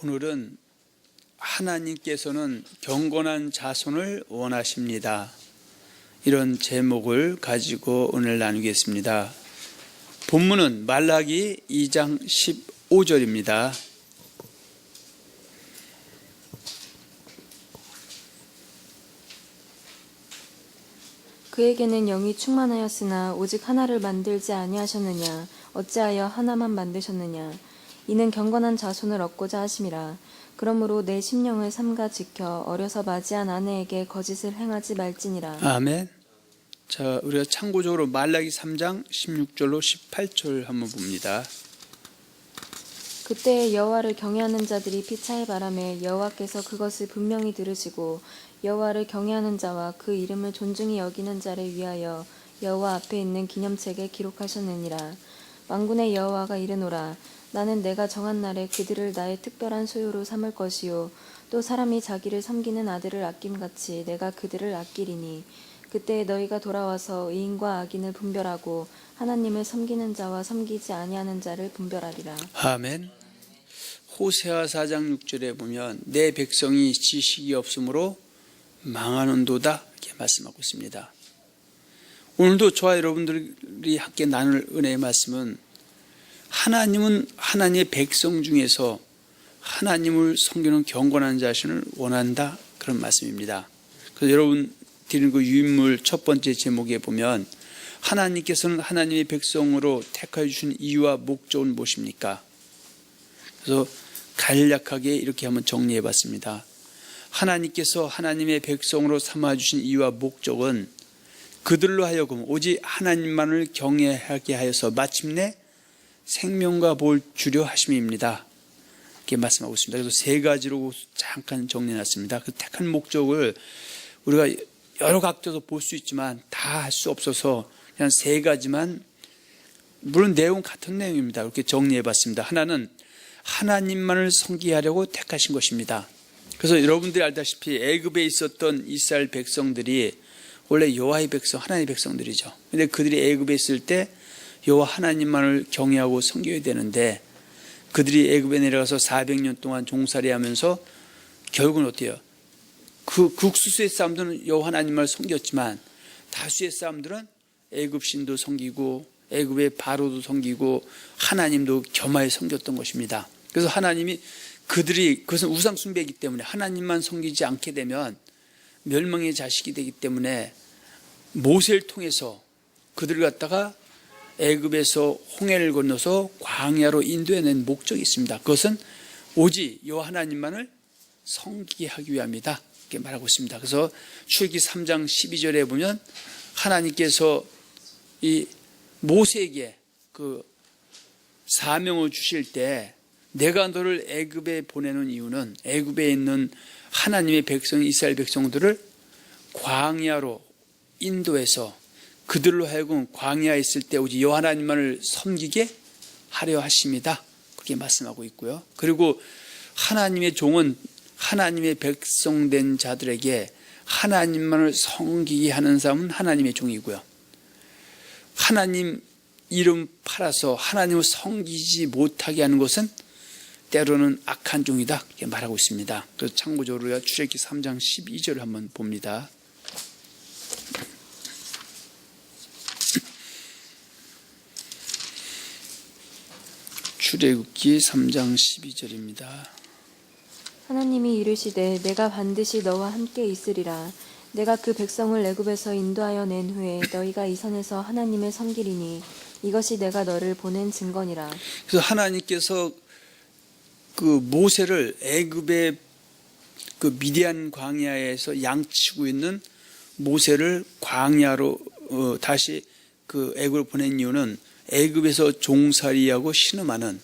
오늘은 하나님께서는 경건한 자손을 원하십니다. 이런 제목을 가지고 오늘 나누겠습니다. 본문은 말라기 2장 15절입니다. 그에게는 영이 충만하였으나 오직 하나를 만들지 아니하셨느냐? 어찌하여 하나만 만드셨느냐? 이는 경건한 자손을 얻고자 하심이라. 그러므로 내 심령을 삼가 지켜 어려서 맞이한 아내에게 거짓을 행하지 말지니라. 아멘. 자, 우리가 참고적으로 말라기 3장 16절로 18절 한번 봅니다. 그때 여호와를 경외하는 자들이 피차의 바람에 여호와께서 그것을 분명히 들으시고 여호와를 경외하는 자와 그 이름을 존중히 여기는 자를 위하여 여호와 앞에 있는 기념책에 기록하셨느니라. 만군의 여호와가 이르노라. 나는 내가 정한 날에 그들을 나의 특별한 소유로 삼을 것이요 또 사람이 자기를 섬기는 아들을 아낌같이 내가 그들을 아끼리니 그때 너희가 돌아와서 의인과 악인을 분별하고 하나님을 섬기는 자와 섬기지 아니하는 자를 분별하리라. 아멘. 호세아 4장 6절에 보면 내 백성이 지식이 없으므로 망하는도다 이렇게 말씀하고 있습니다. 오늘도 저와 여러분들이 함께 나눌 은혜의 말씀은 하나님은 하나님의 백성 중에서 하나님을 섬기는 경건한 자신을 원한다 그런 말씀입니다. 그래서 여러분 드리는 그 유인물 첫 번째 제목에 보면 하나님께서는 하나님의 백성으로 택하여 주신 이유와 목적은 무엇입니까? 그래서 간략하게 이렇게 한번 정리해 봤습니다. 하나님께서 하나님의 백성으로 삼아주신 이유와 목적은 그들로 하여금 오직 하나님만을 경외하게 하여서 마침내 생명과 복을 주려 하심입니다. 이렇게 말씀하고 있습니다. 그래서 세 가지로 잠깐 정리해놨습니다. 그 택한 목적을 우리가 여러 각도에서 볼 수 있지만 다 할 수 없어서 그냥 세 가지만, 물론 내용 같은 내용입니다. 이렇게 정리해봤습니다. 하나는 하나님만을 섬기하려고 택하신 것입니다. 그래서 여러분들이 알다시피 애굽에 있었던 이스라엘 백성들이 원래 여호와의 백성, 하나님의 백성들이죠. 근데 그들이 애굽에 있을 때 여호와 하나님만을 경외하고 섬겨야 되는데 그들이 애굽에 내려가서 400년 동안 종살이하면서 결국은 어때요? 그 극소수의 사람들은 여호와 하나님만을 섬겼지만 다수의 사람들은 애굽 신도 섬기고 애굽의 바로도 섬기고 하나님도 겸하여 섬겼던 것입니다. 그래서 하나님이 그것은 우상 숭배이기 때문에 하나님만 섬기지 않게 되면 멸망의 자식이 되기 때문에 모세를 통해서 그들을 갖다가 애굽에서 홍해를 건너서 광야로 인도해낸 목적이 있습니다. 그것은 오직 여호와 하나님만을 섬기게 하기 위함이다 이렇게 말하고 있습니다. 그래서 출애굽기 3장 12절에 보면 하나님께서 이 모세에게 그 사명을 주실 때 내가 너를 애굽에 보내는 이유는 애굽에 있는 하나님의 백성 이스라엘 백성들을 광야로 인도해서 그들로 하여금 광야에 있을 때 오직 여호와 하나님만을 섬기게 하려 하심이다 그렇게 말씀하고 있고요. 그리고 하나님의 종은 하나님의 백성된 자들에게 하나님만을 섬기게 하는 사람은 하나님의 종이고요. 하나님 이름 팔아서 하나님을 섬기지 못하게 하는 것은 때로는 악한 종이다 이렇게 말하고 있습니다. 그래서 참고적으로 출애굽기 3장 12절을 한번 봅니다. 출애굽기 3장 12절입니다. 하나님이 이르시되 내가 반드시 너와 함께 있으리라. 내가 그 백성을 애굽에서 인도하여 낸 후에 너희가 이 산에서 하나님을 섬기리니 이것이 내가 너를 보낸 증거니라. 그래서 하나님께서 그 모세를 애굽의 그 미디안 광야에서 양치고 있는 모세를 광야로 다시 그 애굽으로 보낸 이유는 애굽에서 종살이하고 신음하는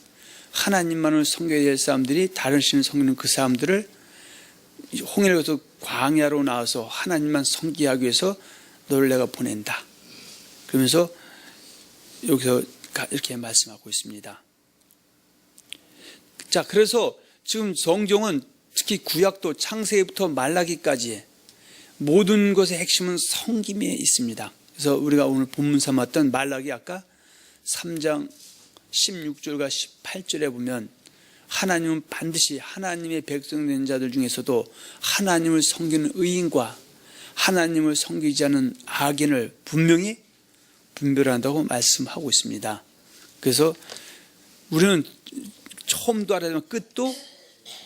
하나님만을 섬겨야 될 사람들이 다른 신을 섬기는 그 사람들을 홍해를 거쳐 광야로 나와서 하나님만 섬기하기 위해서 너를 내가 보낸다. 그러면서 여기서 이렇게 말씀하고 있습니다. 자, 그래서 지금 성경은 특히 구약도 창세기부터 말라기까지 모든 것의 핵심은 섬김에 있습니다. 그래서 우리가 오늘 본문 삼았던 말라기 아까 3장 16절과 18절에 보면 하나님은 반드시 하나님의 백성된 자들 중에서도 하나님을 섬기는 의인과 하나님을 섬기지 않는 악인을 분명히 분별한다고 말씀하고 있습니다. 그래서 우리는 처음도 알아야 되면 끝도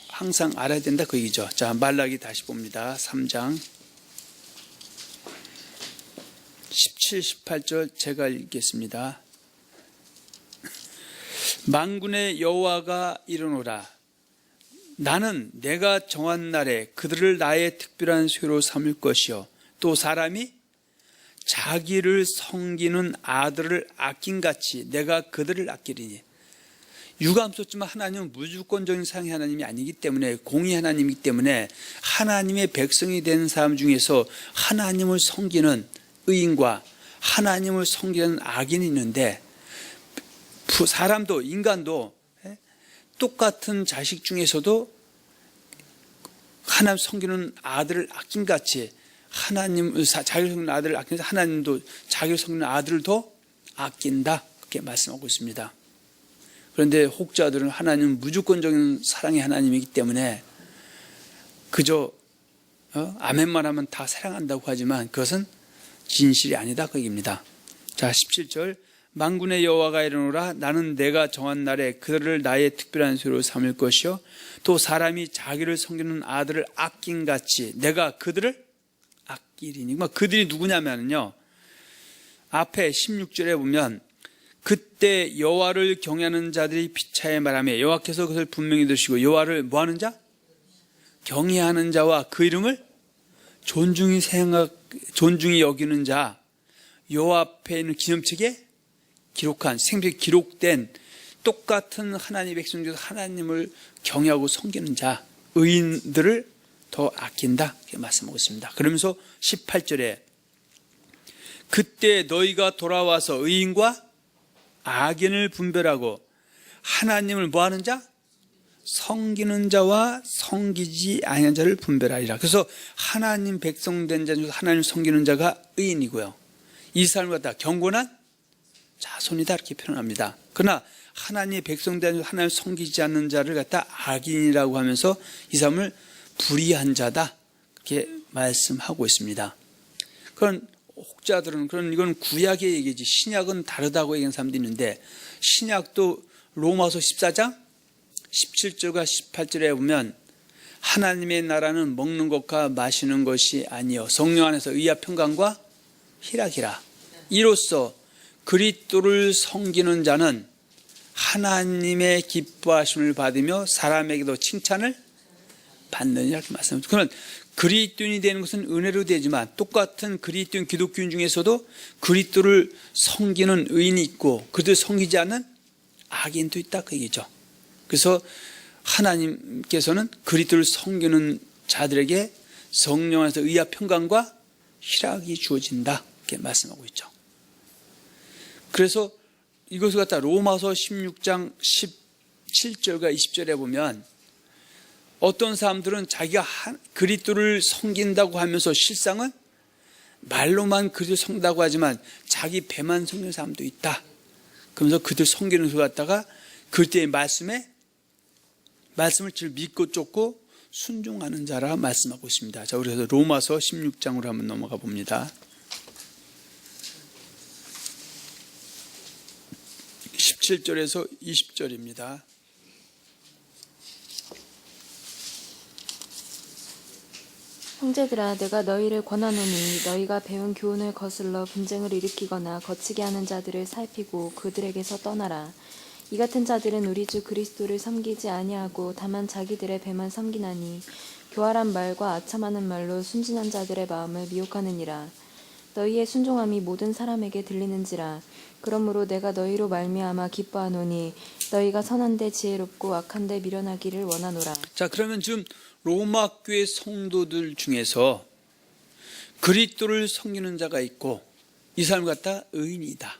항상 알아야 된다 그 얘기죠. 자, 말라기 다시 봅니다. 3장 17, 18절 제가 읽겠습니다. 만군의 여호와가 이르노라. 나는 내가 정한 날에 그들을 나의 특별한 소유로 삼을 것이요 또 사람이 자기를 섬기는 아들을 아낀같이 내가 그들을 아끼리니. 유감스럽지만 하나님은 무조건적인 사랑의 하나님이 아니기 때문에, 공의 하나님이기 때문에 하나님의 백성이 된 사람 중에서 하나님을 섬기는 의인과 하나님을 섬기는 악인이 있는데, 사람도 인간도 똑같은 자식 중에서도 하나님 섬기는 아들을 아낀같이 자기를 섬기는 아들을 아끼면서 하나님도 자기를 섬기는 아들을 더 아낀다, 그렇게 말씀하고 있습니다. 그런데 혹자들은 하나님은 무조건적인 사랑의 하나님이기 때문에 그저 아멘만 하면 다 사랑한다고 하지만 그것은 진실이 아니다 그 얘기입니다. 자, 17절 만군의 여호와가 이르노라. 나는 내가 정한 날에 그들을 나의 특별한 소유로 삼을 것이요 또 사람이 자기를 섬기는 아들을 아낀같이 내가 그들을 아끼리니. 그들이 누구냐면요, 앞에 16절에 보면 그때 여호와를 경외하는 자들이 피차에 말하며 여호와께서 그것을 분명히 들으시고 여호와를 뭐하는 자? 경외하는 자와 그 이름을 존중히 여기는 자, 여호와 앞에 있는 기념책에 기록한, 생명에 기록된 똑같은 하나님의 백성 중에서 하나님을 경외하고 섬기는 자, 의인들을 더 아낀다 이렇게 말씀하고 있습니다. 그러면서 18절에 그때 너희가 돌아와서 의인과 악인을 분별하고 하나님을 뭐하는 자? 섬기는 자와 섬기지 아니하는 자를 분별하리라. 그래서 하나님 백성된 자 중에서 하나님을 섬기는 자가 의인이고요, 이 사람을 갖다 경건한 자손이다 이렇게 표현합니다. 그러나 하나님의 백성된 자 중에서 하나님을 섬기지 않는 자를 갖다 악인이라고 하면서 이 사람을 불의한 자다 이렇게 말씀하고 있습니다. 그런 혹자들은 이건 구약의 얘기지 신약은 다르다고 얘기하는 사람도 있는데, 신약도 로마서 14장 17절과 18절에 보면 하나님의 나라는 먹는 것과 마시는 것이 아니요 성령 안에서 의와 평강과 희락이라. 이로써 그리스도를 섬기는 자는 하나님의 기뻐하심을 받으며 사람에게도 칭찬을 받느니라 이렇게 말씀합니다. 그런 그리스도인이 되는 것은 은혜로 되지만 똑같은 그리스도인 기독교인 중에서도 그리스도를 섬기는 의인이 있고 그들을 섬기지 않는 악인도 있다 그 얘기죠. 그래서 하나님께서는 그리스도를 섬기는 자들에게 성령 안에서 의와 평강과 희락이 주어진다 이렇게 말씀하고 있죠. 그래서 이것을 갖다 로마서 16장 17절과 20절에 보면 어떤 사람들은 자기가 그리스도를 섬긴다고 하면서 실상은 말로만 그리스도를 섬긴다고 하지만 자기 배만 섬기는 사람도 있다. 그러면서 그들 섬기는 것 갖다가 그때의 말씀을 늘 믿고 쫓고 순종하는 자라 말씀하고 있습니다. 자, 그래서 로마서 16장으로 한번 넘어가 봅니다. 17절에서 20절입니다. 형제들아, 내가 너희를 권하노니 너희가 배운 교훈을 거슬러 분쟁을 일으키거나 거치게 하는 자들을 살피고 그들에게서 떠나라. 이 같은 자들은 우리 주 그리스도를 섬기지 아니하고 다만 자기들의 배만 섬기나니 교활한 말과 아첨하는 말로 순진한 자들의 마음을 미혹하느니라. 너희의 순종함이 모든 사람에게 들리는지라. 그러므로 내가 너희로 말미암아 기뻐하노니 너희가 선한데 지혜롭고 악한데 미련하기를 원하노라. 자, 그러면 지금 로마 교회 성도들 중에서 그리스도를 섬기는 자가 있고 이 사람 갖다 의인이다,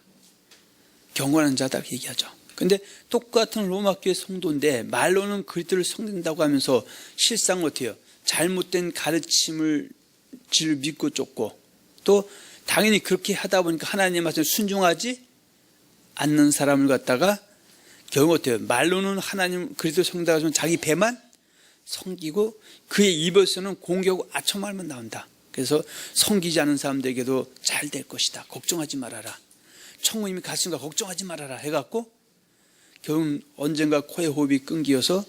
경건한 자다 이렇게 얘기하죠. 근데 똑같은 로마 교회 성도인데 말로는 그리스도를 섬긴다고 하면서 실상 어때요? 잘못된 가르침을 믿고 쫓고 또 당연히 그렇게 하다 보니까 하나님의 말씀에 순종하지 않는 사람을 갖다가 결국 어때요? 말로는 하나님 그리스도 섬긴다 하지만 자기 배만 섬기고 그의 입에서는 공격하고 아첨말만 나온다. 그래서 섬기지 않은 사람들에게도 잘 될 것이다. 걱정하지 말아라. 천국님이 갔으니까 걱정하지 말아라 해갖고 결국 언젠가 코에 호흡이 끊기어서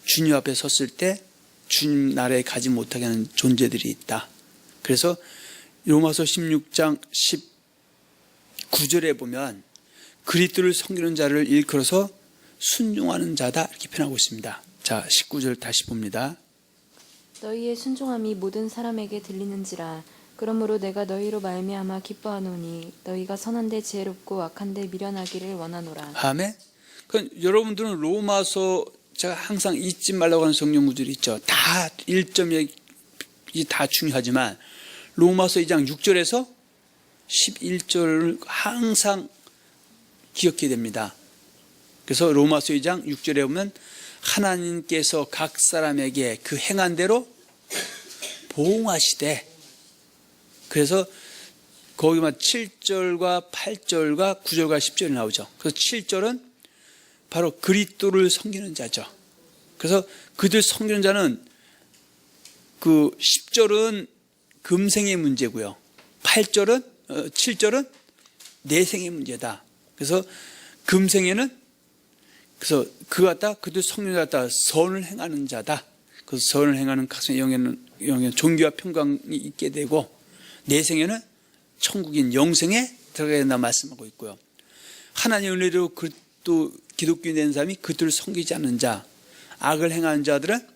주님 앞에 섰을 때 주님 나라에 가지 못하게 하는 존재들이 있다. 그래서 로마서 16장 19절에 보면 그리스도를 섬기는 자를 일컬어서 순종하는 자다 이렇게 표현하고 있습니다. 자, 19절 다시 봅니다. 너희의 순종함이 모든 사람에게 들리는지라. 그러므로 내가 너희로 말미암아 기뻐하노니 너희가 선한데 지혜롭고 악한데 미련하기를 원하노라. 아멘. 그러니까 여러분들은 로마서 제가 항상 잊지 말라고 하는 성경 구절이 있죠. 다 1점이 다 중요하지만 로마서 2장 6절에서 11절을 항상 기억해야 됩니다. 그래서 로마서 2장 6절에 보면 하나님께서 각 사람에게 그 행한 대로 보응하시되, 그래서 거기만 7절과 8절과 9절과 10절이 나오죠. 그래서 7절은 바로 그리스도를 섬기는 자죠. 그래서 그들 섬기는 자는 그 10절은 금생의 문제고요. 7절은 내생의 문제다. 그래서 금생에는 그래서 그들 성령을 갖다 선을 행하는 자다. 그 선을 행하는 각성의 영에는 종교와 평강이 있게 되고 내생에는 천국인 영생에 들어가야 된다 말씀하고 있고요. 하나님의 은혜로 또 기독교인 된 사람이 그들을 섬기지 않는 자, 악을 행하는 자들은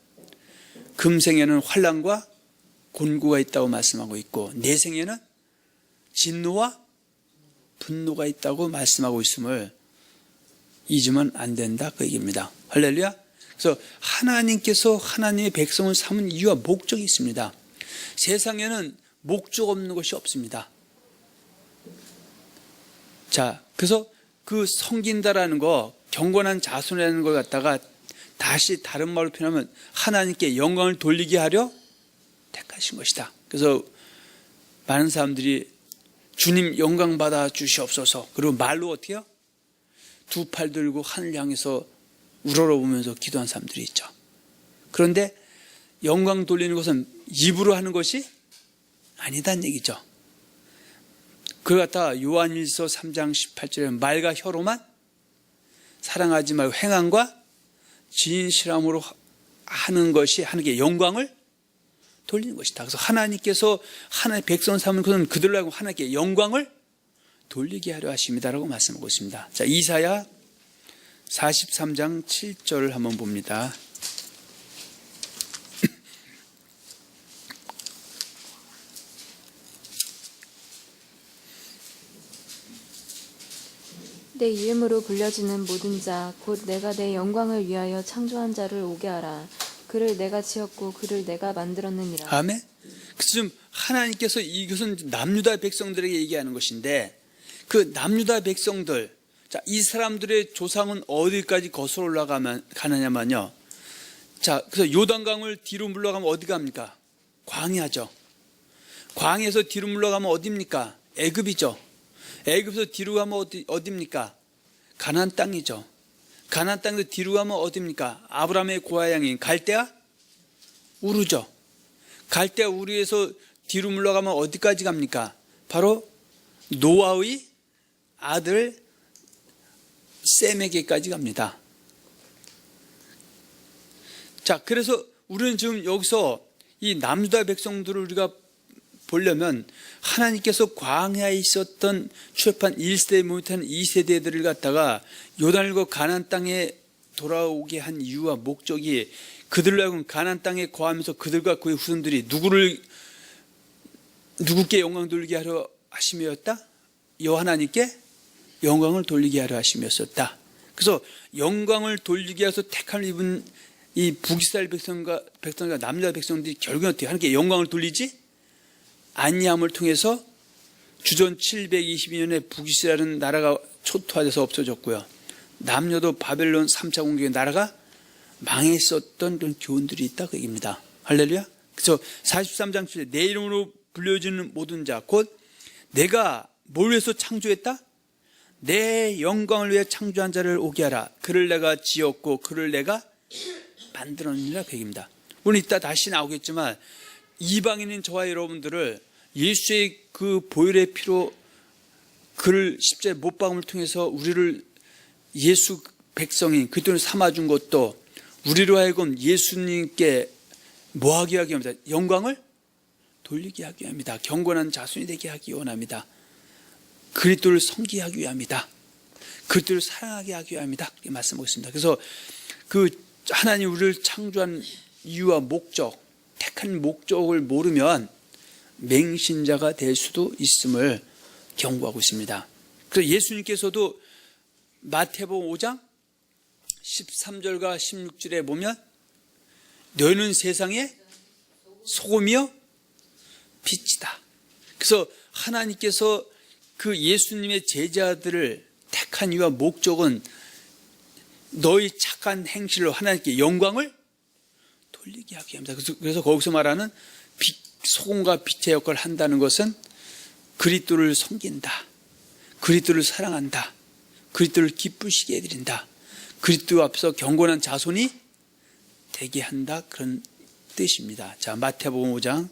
금생에는 환난과 곤고가 있다고 말씀하고 있고 내생에는 진노와 분노가 있다고 말씀하고 있음을 잊으면 안 된다 그 얘기입니다. 할렐루야. 그래서 하나님께서 하나님의 백성을 삼은 이유와 목적이 있습니다. 세상에는 목적 없는 것이 없습니다. 자, 그래서 그 섬긴다라는 거, 경건한 자손이라는 걸 갖다가 다시 다른 말로 표현하면 하나님께 영광을 돌리게 하려 택하신 것이다. 그래서 많은 사람들이 주님 영광 받아 주시옵소서. 그리고 말로 어떻게 해요? 두 팔 들고 하늘 향해서 우러러보면서 기도한 사람들이 있죠. 그런데 영광 돌리는 것은 입으로 하는 것이 아니다는 얘기죠. 그걸 갖다가 요한일서 3장 18절에 말과 혀로만 사랑하지 말고 행함과 진실함으로 하는 것이 하나님께 영광을 돌리는 것이다. 그래서 하나님께서 하나님의 백성 삼은 것은 그들로 하여금 하나님께 영광을 돌리게 하려 하십니다라고 말씀하고 있습니다. 자, 이사야 43장 7절을 한번 봅니다. 내 이름으로 불려지는 모든 자 곧 내가 내 영광을 위하여 창조한 자를 오게 하라. 그를 내가 지었고 그를 내가 만들었느니라. 아멘. 그래서 지금 하나님께서 이것은 남유다 백성들에게 얘기하는 것인데 그 남유다 백성들, 자, 이 사람들의 조상은 어디까지 거슬러 올라가느냐면요. 자, 그래서 요단강을 뒤로 물러가면 어디 갑니까? 광야죠. 광야에서 뒤로 물러가면 어디입니까? 애굽이죠. 애굽에서 뒤로 가면 어디입니까? 가나안 땅이죠. 가나안 땅에서 뒤로 가면 어디입니까? 아브라함의 고향인 갈대아 우르죠. 갈대아 우르에서 뒤로 물러가면 어디까지 갑니까? 바로 노아의 아들 셈에게까지 갑니다. 자, 그래서 우리는 지금 여기서 이 남유다 백성들을 우리가 보려면 하나님께서 광야에 있었던 출애굽한 1세대 못한 2세대들을 갖다가 요단을거 가나안 땅에 돌아오게 한 이유와 목적이 그들로 하여금 가나안 땅에 거하면서 그들과 그의 후손들이 누구께 영광 돌리게 하려 하심이었다? 여호와 하나님께 영광을 돌리게 하려 하심이었었다. 그래서 영광을 돌리게 해서 택함을 입은 이 북이스라엘 백성과 남유다 백성들이 결국은 어떻게 하나님께 영광을 돌리지? 안니함을 통해서 주전 722년에 북이스라엘은 나라가 초토화돼서 없어졌고요. 남녀도 바벨론 3차 공격의 나라가 망했었던 그런 교훈들이 있다 그 얘기입니다. 할렐루야. 그래서 43장 7절 내 이름으로 불려지는 모든 자 곧 내가 뭘 위해서 창조했다? 내 영광을 위해 창조한 자를 오게 하라. 그를 내가 지었고 그를 내가 만들었느니라 그 얘기입니다. 오늘 이따 다시 나오겠지만 이방인인 저와 여러분들을 예수의 그 보혈의 피로 그를 십자가에 못 박음을 통해서 우리를 예수 백성인 그들을 삼아준 것도 우리로 하여금 예수님께 뭐하게 하기 위함이다. 영광을 돌리게 하기 위함이다. 경건한 자손이 되게 하기 원합니다. 그리스도를 섬기게 하기 위함이다. 그리스도를 사랑하게 하기 위함이다. 이렇게 말씀하고 있습니다. 그래서 그 하나님 우리를 창조한 이유와 목적, 택한 목적을 모르면 맹신자가 될 수도 있음을 경고하고 있습니다. 그래서 예수님께서도 마태복음 5장 13절과 16절에 보면 너희는 세상의 소금이요 빛이다. 그래서 하나님께서 그 예수님의 제자들을 택한 이유와 목적은 너희 착한 행실로 하나님께 영광을 돌리게 하기 위함이다. 그래서 거기서 말하는 소금과 빛의 역할을 한다는 것은 그리스도를 섬긴다, 그리스도를 사랑한다, 그리스도를 기쁘시게 해드린다, 그리스도 앞에서 경건한 자손이 되게 한다, 그런 뜻입니다. 자, 마태복음 5장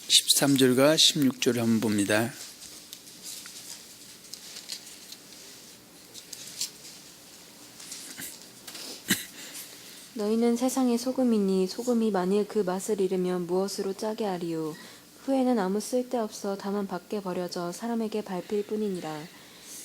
13절과 16절을 한번 봅니다. 너희는 세상의 소금이니 소금이 만일 그 맛을 잃으면 무엇으로 짜게 하리요. 후에는 아무 쓸데없어 다만 밖에 버려져 사람에게 밟힐 뿐이니라.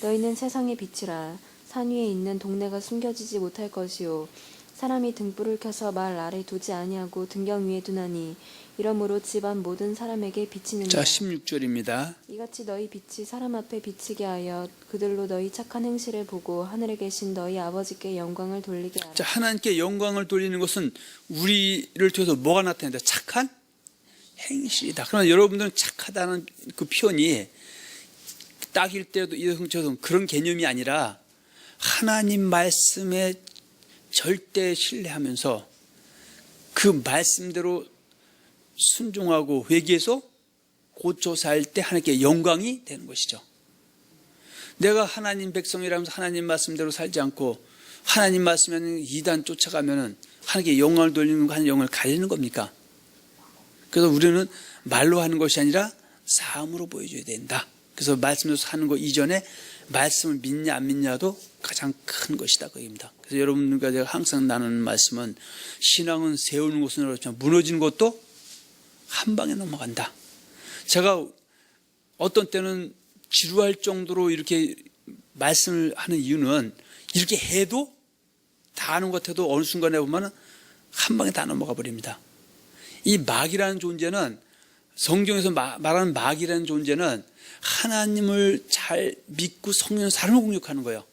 너희는 세상의 빛이라. 산 위에 있는 동네가 숨겨지지 못할 것이요. 사람이 등불을 켜서 말 아래 두지 아니하고 등경 위에 두나니 이러므로 집안 모든 사람에게 비치느니라. 자, 16절입니다. 이같이 너희 빛이 사람 앞에 비치게 하여 그들로 너희 착한 행실을 보고 하늘에 계신 너희 아버지께 영광을 돌리게 하라. 자, 하나님께 영광을 돌리는 것은 우리를 통해서 뭐가 나타낸다? 착한 행실이다. 그러나 여러분들은 착하다는 그 표현이 딱일 때도 이성처럼 그런 개념이 아니라 하나님 말씀에 절대 신뢰하면서 그 말씀대로 순종하고 회개해서 고쳐 살 때 하나님께 영광이 되는 것이죠. 내가 하나님 백성이라면서 하나님 말씀대로 살지 않고 하나님 말씀에는 이단 쫓아가면은 하나님께 영광을 돌리는 거 하는 영광을 가리는 겁니까? 그래서 우리는 말로 하는 것이 아니라 삶으로 보여줘야 된다. 그래서 말씀으로 사는 것 이전에 말씀을 믿냐 안 믿냐도 가장 큰 것이다 그 얘기입니다. 그래서 여러분들과 제가 항상 나누는 말씀은 신앙은 세우는 것은 어렵지만 무너지는 것도 한 방에 넘어간다. 제가 어떤 때는 지루할 정도로 이렇게 말씀을 하는 이유는 이렇게 해도 다 아는 것 같아도 어느 순간에 보면 한 방에 다 넘어가 버립니다. 이 마귀라는 존재는 성경에서 말하는 마귀라는 존재는 하나님을 잘 믿고 성령 사람을 공격하는 거예요.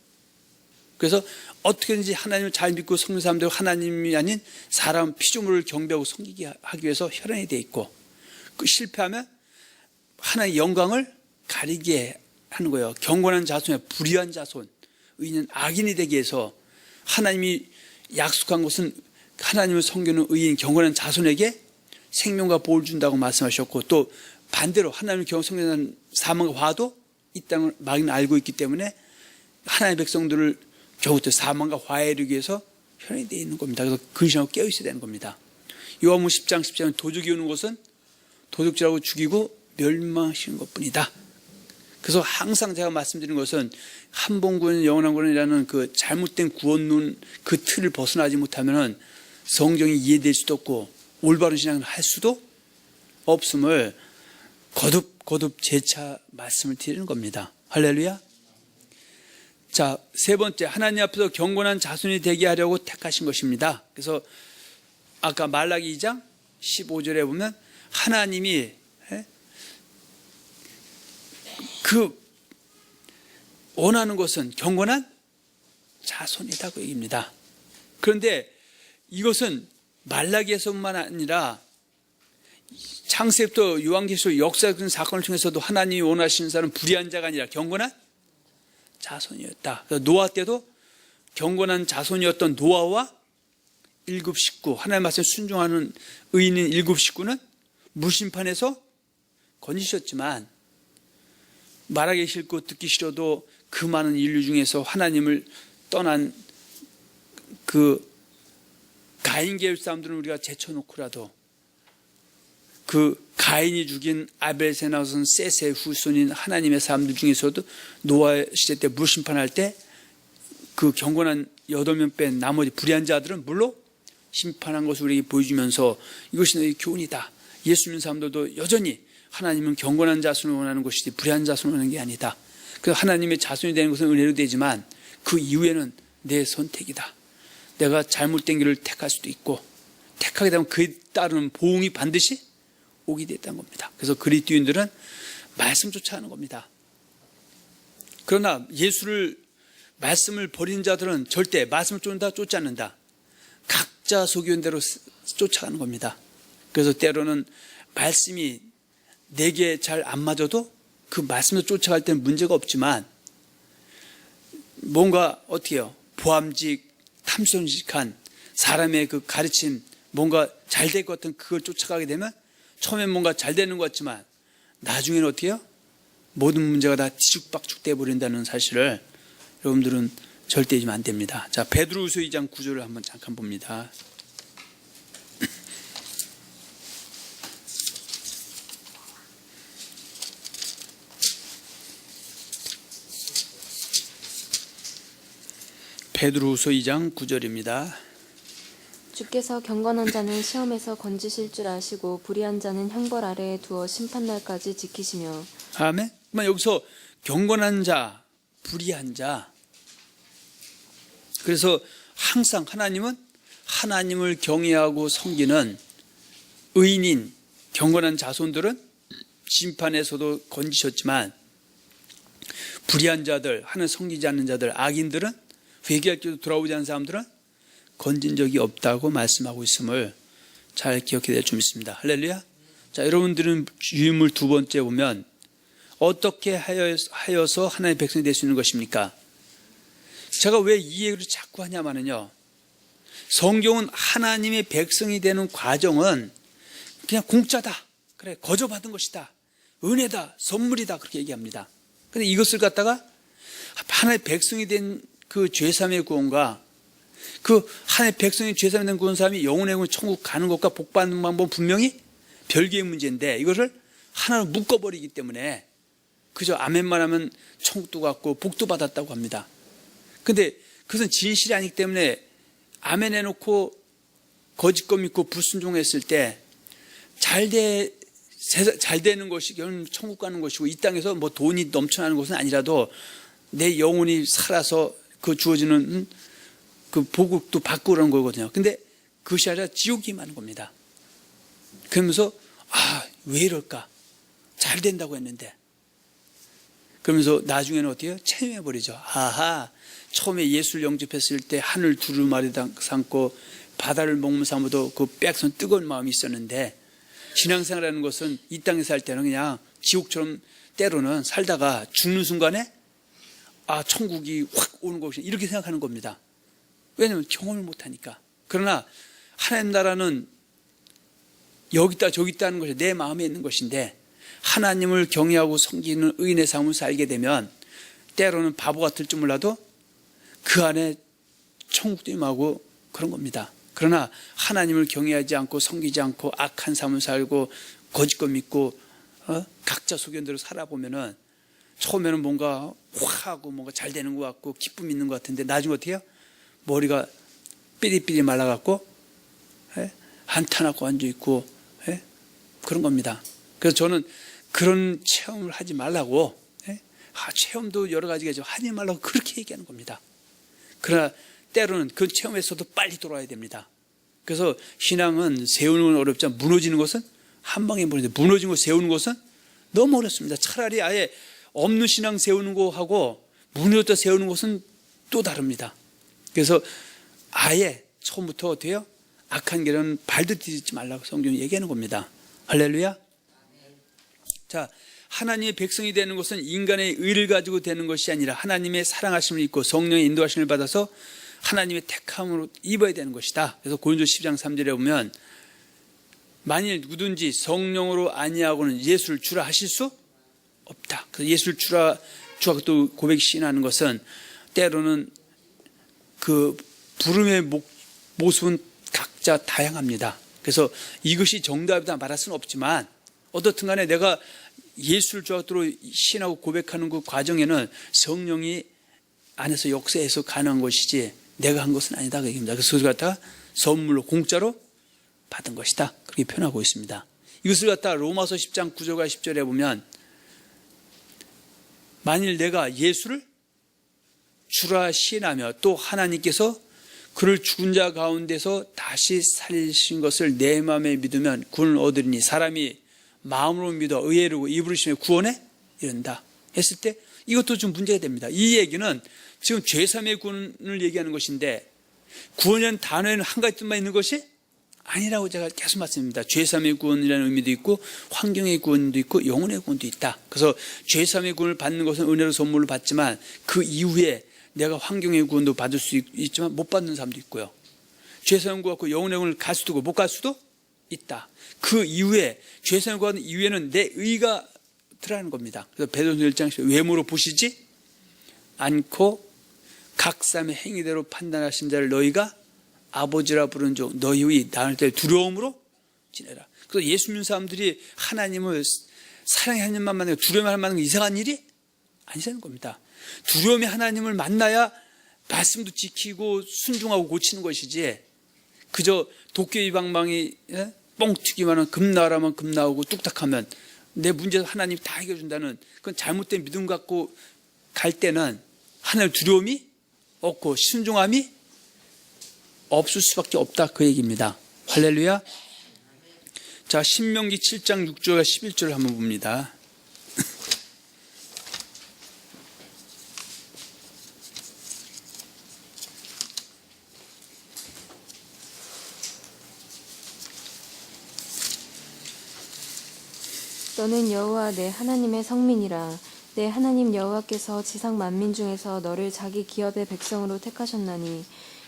그래서 어떻게든지 하나님을 잘 믿고 성령 사람들 하나님이 아닌 사람 피조물을 경배하고 섬기게 하기 위해서 혈안이 되어 있고 그 실패하면 하나님의 영광을 가리게 하는 거예요. 경건한 자손에 불의한 자손, 의인은 악인이 되게 해서 하나님이 약속한 것은 하나님을 섬기는 의인 경건한 자손에게 생명과 보호를 준다고 말씀하셨고 또 반대로 하나님을 섬기는 사망과 화도 이 땅을 마귀는 알고 있기 때문에 하나님의 백성들을 겨우부터 사망과 화에 이르기 위해서 혈안이 되어 있는 겁니다. 그래서 그 신하고 깨어 있어야 되는 겁니다. 요한복음 10장 10장은 도둑이 오는 것은 도둑질하고 죽이고 멸망시키는 것뿐이다. 그래서 항상 제가 말씀드리는 것은 한봉구원 영원한 구원이라는 그 잘못된 구원론 그 틀을 벗어나지 못하면 성경이 이해될 수도 없고 올바른 신앙을 할 수도 없음을 거듭 재차 말씀을 드리는 겁니다. 할렐루야. 자, 세 번째, 하나님 앞에서 경건한 자손이 되게 하려고 택하신 것입니다. 그래서 아까 말라기 2장 15절에 보면 하나님이 그 원하는 것은 경건한 자손이라고 얘기합니다. 그런데 이것은 말라기에서만 아니라 창세부터 요한계시록 역사적인 사건을 통해서도 하나님이 원하시는 사람은 불의한 자가 아니라 경건한 자손이었다. 노아 때도 경건한 자손이었던 노아와 일곱 식구, 하나님 말씀에 순종하는 의인인 일곱 식구는 무심판에서 건지셨지만 말하기 싫고 듣기 싫어도 그 많은 인류 중에서 하나님을 떠난 그 가인 계열 사람들은 우리가 제쳐놓고라도 그 가인이 죽인 아벨세 나손 셋의 후손인 하나님의 사람들 중에서도 노아 시대 때 물심판할 때 그 경건한 8명 뺀 나머지 불의한 자들은 물로 심판한 것을 우리에게 보여주면서 이것이 너희 교훈이다. 예수 믿는 사람들도 여전히 하나님은 경건한 자손을 원하는 것이지 불의한 자손을 원하는 게 아니다. 그래서 하나님의 자손이 되는 것은 은혜로 되지만 그 이후에는 내 선택이다. 내가 잘못된 길을 택할 수도 있고 택하게 되면 그에 따르는 보응이 반드시 오게 됐다는 겁니다. 그래서 그리스도인들은 말씀 쫓아가는 겁니다. 그러나 말씀을 버린 자들은 절대 말씀을 쫓지 않는다. 각자 소견 대로 쫓아가는 겁니다. 그래서 때로는 말씀이 내게 잘 안 맞아도 그 말씀을 쫓아갈 때는 문제가 없지만 뭔가 어떻게 해요? 보암직, 탐손직한 사람의 그 가르침 뭔가 잘 될 것 같은 그걸 쫓아가게 되면 처음엔 뭔가 잘 되는 것 같지만 나중에는 어떻게 해요? 모든 문제가 다 뒤죽박죽 돼버린다는 사실을 여러분들은 절대 잊으면 안 됩니다. 자, 베드로후서 2장 9절을 한번 잠깐 봅니다. 베드로후서 2장 9절입니다. 주께서 경건한 자는 시험에서 건지실 줄 아시고 불의한 자는 형벌 아래에 두어 심판날까지 지키시며. 아멘. 여기서 경건한 자, 불의한 자. 그래서 항상 하나님은 하나님을 경외하고 섬기는 의인인 경건한 자손들은 심판에서도 건지셨지만 불의한 자들, 하나님 섬기지 않는 자들, 악인들은 회개할 때도 돌아오지 않은 사람들은 건진 적이 없다고 말씀하고 있음을 잘 기억해야 될 줄 믿습니다. 할렐루야. 자, 여러분들은 유인물 두 번째 보면 어떻게 하여서 하나님의 백성이 될 수 있는 것입니까? 제가 왜 이 얘기를 자꾸 하냐면요, 성경은 하나님의 백성이 되는 과정은 그냥 공짜다, 그래 거저받은 것이다, 은혜다, 선물이다, 그렇게 얘기합니다. 그런데 이것을 갖다가 하나님의 백성이 된 그 죄사함의 구원과 그 하나님의 백성이 죄사함이 된 구원 사람이 영혼의 구원 천국 가는 것과 복받는 방법은 분명히 별개의 문제인데 이것을 하나로 묶어버리기 때문에 그저 아멘만 하면 천국도 갔고 복도 받았다고 합니다. 근데 그것은 진실이 아니기 때문에 아멘 해놓고 거짓것 믿고 불순종했을 때 잘 되는 것이 결국 천국 가는 것이고 이 땅에서 뭐 돈이 넘쳐나는 것은 아니라도 내 영혼이 살아서 그 주어지는 그 복도 받고 그런 거거든요. 근데 그것이 아니라 지옥이 많은 겁니다. 그러면서 왜 이럴까? 잘 된다고 했는데. 그러면서 나중에는 어떻게 해요? 체념해버리죠. 처음에 예수를 영접했을 때 하늘 두루마리 삼고 바다를 먹으며 삼아도 그 백선 뜨거운 마음이 있었는데 신앙생활하는 것은 이 땅에 살 때는 그냥 지옥처럼 때로는 살다가 죽는 순간에 천국이 확 오는 것이 이렇게 생각하는 겁니다. 왜냐하면 경험을 못하니까. 그러나 하나님 나라는 여기 있다 저기 있다는 것이 내 마음에 있는 것인데 하나님을 경외하고 섬기는 의인의 삶을 살게 되면 때로는 바보 같을 줄 몰라도 그 안에 천국도 임하고 그런 겁니다. 그러나 하나님을 경외하지 않고 섬기지 않고 악한 삶을 살고 거짓것 믿고 각자 소견대로 살아보면은 처음에는 뭔가 확하고 뭔가 잘 되는 것 같고 기쁨이 있는 것 같은데 나중에 어떻게 해요? 머리가 삐리삐리 말라갖고 한탄하고 앉아있고 그런 겁니다. 그래서 저는 그런 체험을 하지 말라고 체험도 여러 가지가 있죠. 하지 말라고 그렇게 얘기하는 겁니다. 그러나 때로는 그 체험에서도 빨리 돌아야 됩니다. 그래서 신앙은 세우는 건 어렵지만 무너지는 것은 한 방에 무너지는데 무너진 거 세우는 것은 너무 어렵습니다. 차라리 아예 없는 신앙 세우는 거하고 무너졌다 세우는 것은 또 다릅니다. 그래서 아예 처음부터 어떻게 해요? 악한 길은 발도 디디지 말라고 성경이 얘기하는 겁니다. 할렐루야. 자, 하나님의 백성이 되는 것은 인간의 의를 가지고 되는 것이 아니라 하나님의 사랑하심을 입고 성령의 인도하심을 받아서 하나님의 택함으로 입어야 되는 것이다. 그래서 고린도 10장 3절에 보면 만일 누구든지 성령으로 아니하고는 예수를 주라 하실 수 없다. 그래서 예수를 주가 또 고백 시인하는 것은 때로는 그 부름의 모습은 각자 다양합니다. 그래서 이것이 정답이다 말할 수는 없지만 어떻든 간에 내가 예수를 주로 시인하고 고백하는 그 과정에는 성령이 안에서 역사해서 가능한 것이지 내가 한 것은 아니다 그 얘기입니다. 그래서 그것을 갖다가 선물로 공짜로 받은 것이다 그렇게 표현하고 있습니다. 이것을 갖다가 로마서 10장 9절과 10절에 보면 만일 내가 예수를 주라 시인하며 또 하나님께서 그를 죽은 자 가운데서 다시 살리신 것을 내 마음에 믿으면 구원을 얻으리니 사람이 마음으로 믿어 의에 이르고 입으로 시며 구원에 이른다 했을 때 이것도 좀 문제가 됩니다. 이 얘기는 지금 죄사함의 구원을 얘기하는 것인데 구원이라는 단어에는 한 가지 뜻만 있는 것이 아니라고 제가 계속 말씀드립니다. 죄사함의 구원이라는 의미도 있고 환경의 구원도 있고 영혼의 구원도 있다. 그래서 죄사함의 구원을 받는 것은 은혜로 선물로 받지만 그 이후에 내가 환경의 구원도 받을 수 있지만 못 받는 사람도 있고요. 죄사함 구원과 영혼의 구원을 갈 수도 있고 못 갈 수도 있다. 그 이후에 죄사함 구원 이후에는 내 의가 들어가는 겁니다. 그래서 베드로서 1장 외모로 보시지 않고 각 사람의 행위대로 판단하신 자를 너희가 아버지라 부르는 종 너희의 나을 때 두려움으로 지내라. 그래서 예수 믿는 사람들이 하나님을 사랑의 하나님만 만나고 두려움을 만나는 건 이상한 일이 아니라는 겁니다. 두려움의 하나님을 만나야 말씀도 지키고 순종하고 고치는 것이지 그저 도깨비 방망이 뻥 튀기만 하면 금 나라면 금 나오고 뚝딱하면 내 문제도 하나님이 다 해결해준다는 그건 잘못된 믿음 갖고 갈 때는 하나님 두려움이 없고 순종함이 없을 수밖에 없다 그 얘기입니다. 할렐루야. 자, 신명기 7장 6절과 11절을 한번 봅니다. 너는 여호와 내 하나님의 성민이라. 내 하나님 여호와께서 지상 만민 중에서 너를 자기 기업의 백성으로 택하셨나니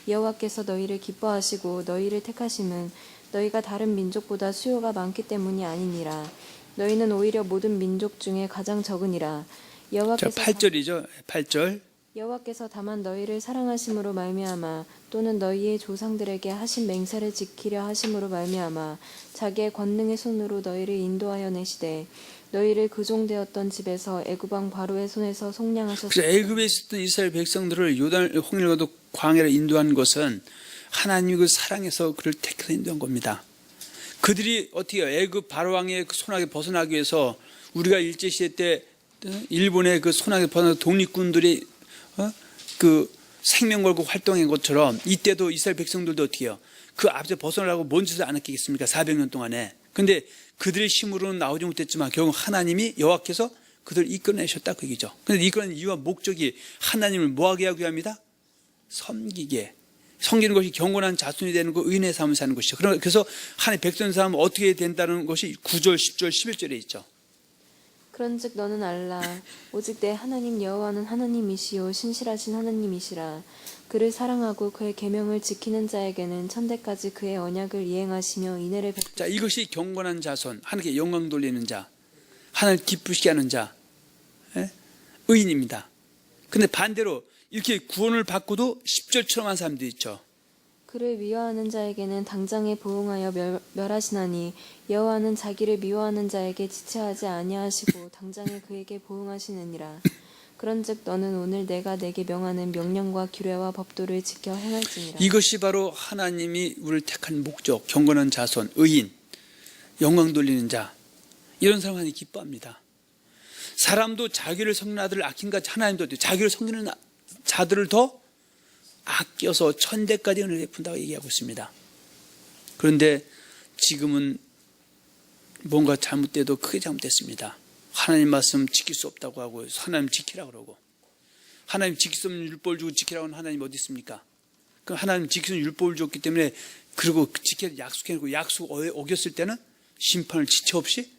여호와께서 너희를 기뻐하시고 너희를 택하심은 너희가 다른 민족보다 수요가 많기 때문이 아니니라. 너희는 오히려 모든 민족 중에 가장 적으니라. 자, 8절이죠. 8절. 여호와께서 다만 너희를 사랑하심으로 말미암아 또는 너희의 조상들에게 하신 맹세를 지키려 하심으로 말미암아 자기의 권능의 손으로 너희를 인도하여 내시되 너희를 그종되었던 집에서 애굽 왕 바로의 손에서 속량하셨으니. 그래서 애굽에 있었던 이스라엘 백성들을 요단 홍해를 건너 광야로 인도한 것은 하나님이 그 사랑해서 그를 택해서 인도한 겁니다. 그들이 어떻게 해요? 애굽 바로 왕의 그 손아귀 벗어나기 위해서 우리가 일제시대 때 일본의 그 손아귀 벗어나 독립군들이 그 생명 걸고 활동한 것처럼 이때도 이스라엘 백성들도 어떻게 해요? 그 앞에서 벗어나려고 뭔 짓을 안 했겠습니까? 400년 동안에. 근데 그들의 힘으로는 나오지 못했지만 결국 하나님이 여호와께서 그들을 이끌어내셨다 그 얘기죠. 그런데 이끌어낸 이유와 목적이 하나님을 뭐하게 하기 위함이다? 섬기게. 섬기는 것이 경건한 자손이 되는 거 의인의 삶을 사는 것이죠. 그래서 하나님 백성 삶은 어떻게 된다는 것이 9절, 10절, 11절에 있죠. 그런즉 너는 알라 오직 내 하나님 여호와는 하나님이시요 신실하신 하나님이시라. 그를 사랑하고 그의 계명을 지키는 자에게는 천대까지 그의 언약을 이행하시며 인애를 베푸시고. 자, 이것이 경건한 자손, 하나님께 영광 돌리는 자, 하나님을 기쁘시게 하는 자, 의인입니다. 근데 반대로 이렇게 구원을 받고도 10절처럼 한 사람도 있죠. 그를 미워하는 자에게는 당장에 보응하여 멸하시나니 여호와는 자기를 미워하는 자에게 지체하지 아니하시고 당장에 그에게 보응하시느니라. 그런즉 너는 오늘 내가 내게 명하는 명령과 규례와 법도를 지켜 행할지니라. 이것이 바로 하나님이 우리를 택한 목적, 경건한 자손, 의인, 영광 돌리는 자, 이런 사람 하나님 기뻐합니다. 사람도 자기를 섬기는 아들을 아낀같이 하나님도 자기를 섬기는 자들을 더 아껴서 천대까지 은혜를 베푼다고 얘기하고 있습니다. 그런데 지금은 뭔가 잘못돼도 크게 잘못됐습니다. 하나님 말씀 지킬 수 없다고 하고 하나님 지키라고 그러고, 하나님 지킬 수 없는 율법을 주고 지키라고 하는 하나님 어디 있습니까? 그럼 하나님 지킬 수 없는 율법을 줬기 때문에 그리고 지키라고 약속해놓고 약속 어겼을 때는 심판을 지체 없이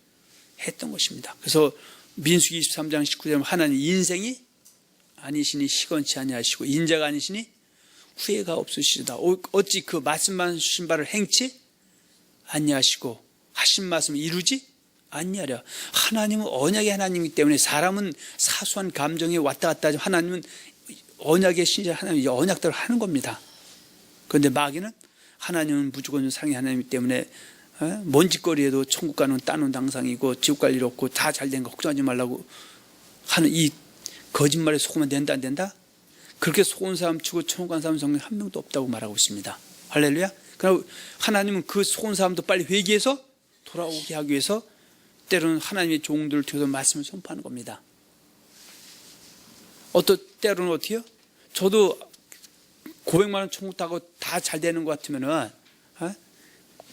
했던 것입니다. 그래서 민수기 23장 19절 하나님 인생이 아니시니 시건치 아니하시고 인자가 아니시니 후회가 없으시다. 어찌 그 말씀만 주신 바를 행치 아니하시고 하신 말씀을 이루지 아니하랴. 하나님은 언약의 하나님이기 때문에 사람은 사소한 감정에 왔다 갔다 하지만 하나님은 언약의 신자 하나님이 언약대로 하는 겁니다. 그런데 마귀는 하나님은 무조건 사랑의 하나님이기 때문에 먼지거리에도 천국 가는 따놓은 당상이고 지옥 갈 일 없고 다 잘 된 거 걱정하지 말라고 하는 이 거짓말에 속으면 된다 안 된다? 그렇게 속은 사람 치고 천국 간 사람 성경 한 명도 없다고 말하고 있습니다. 할렐루야. 그러나 하나님은 그 속은 사람도 빨리 회개해서 돌아오게 하기 위해서 때로는 하나님의 종들을 통해서 말씀을 선포하는 겁니다. 때로는 어떻게요? 저도 900만 원 천국 타고 다 잘 되는 것 같으면은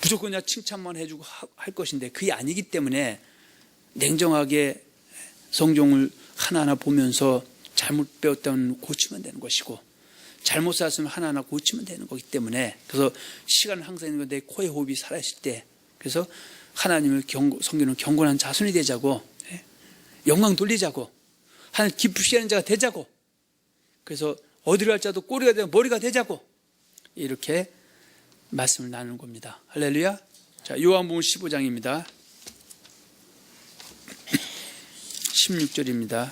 무조건 그냥 칭찬만 해주고 할 것인데 그게 아니기 때문에 냉정하게 성경을 하나하나 보면서 잘못 배웠다면 고치면 되는 것이고 잘못 살았으면 하나하나 고치면 되는 거기 때문에 그래서 시간은 항상 있는 건데 코의 호흡이 살아있을 때 그래서 하나님을 섬기는 경건한 자손이 되자고 영광 돌리자고 하나님 기쁘시게 하는 자가 되자고 그래서 어디를 갈 자도 꼬리가 되고 머리가 되자고 이렇게 말씀을 나누는 겁니다. 할렐루야. 자, 요한복음 15장입니다. 16절입니다.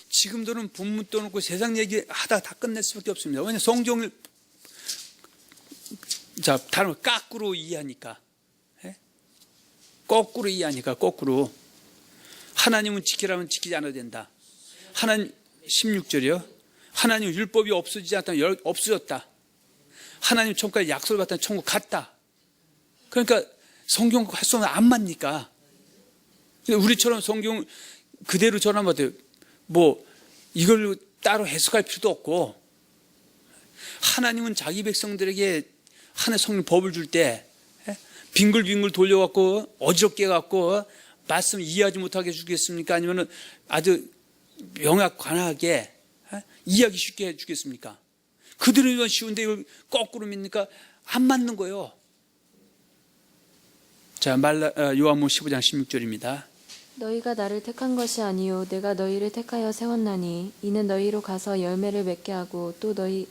지금도는 본문 떠놓고 세상 얘기하다 다 끝낼 수밖에 없습니다. 왜냐하면 성경을 다른 거꾸로 이해하니까 거꾸로 이해하니까 거꾸로 하나님은 지키라면 지키지 않아도 된다. 하나님 16절이요. 하나님 율법이 없어지지 않았다면 없어졌다. 하나님 천국까지 약속을 받았다면 천국 갔다. 그러니까 성경 할수는 안 맞니까. 우리처럼 성경 그대로 전하면 돼요. 이걸 따로 해석할 필요도 없고 하나님은 자기 백성들에게 하나의 성령 법을 줄 때 빙글빙글 돌려갖고 어지럽게 해갖고 말씀 이해하지 못하게 해주겠습니까? 아니면 아주 명확하게 이해하기 쉽게 해주겠습니까? 그들은 쉬운데 이걸 거꾸로 믿니까 안 맞는 거예요. 자, 요한복음 15장 16절입니다. 너희가 나를 택한 것이 아니요 내가 너희를 택하여 세웠나니 이는 너희로 가서 열매를 맺게 하고 또 너희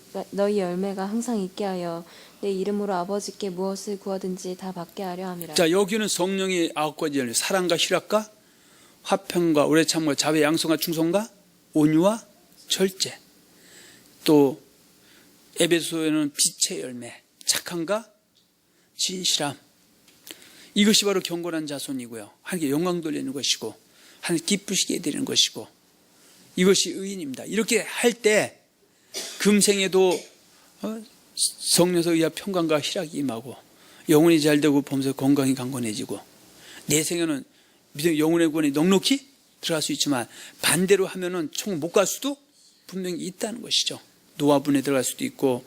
열매가 항상 있게 하여 내 이름으로 아버지께 무엇을 구하든지 다 받게 하려 함이라. 자, 여기는 성령의 9가지 열매, 사랑과 희락과 화평과 오래 참과 자비 양성과 충성과 온유와 절제. 또 에베소에는 빛의 열매, 착함과 진실함. 이것이 바로 경건한 자손이고요. 하나님께 영광 돌리는 것이고 하나님 기쁘시게 해드리는 것이고 이것이 의인입니다. 이렇게 할 때 금생에도 성령에서 의하 평강과 희락이 임하고 영혼이 잘되고 범사 건강이 강건해지고 내 생에는 영혼의 구원이 넉넉히 들어갈 수 있지만 반대로 하면은 총 못 갈 수도 분명히 있다는 것이죠. 노아분에 들어갈 수도 있고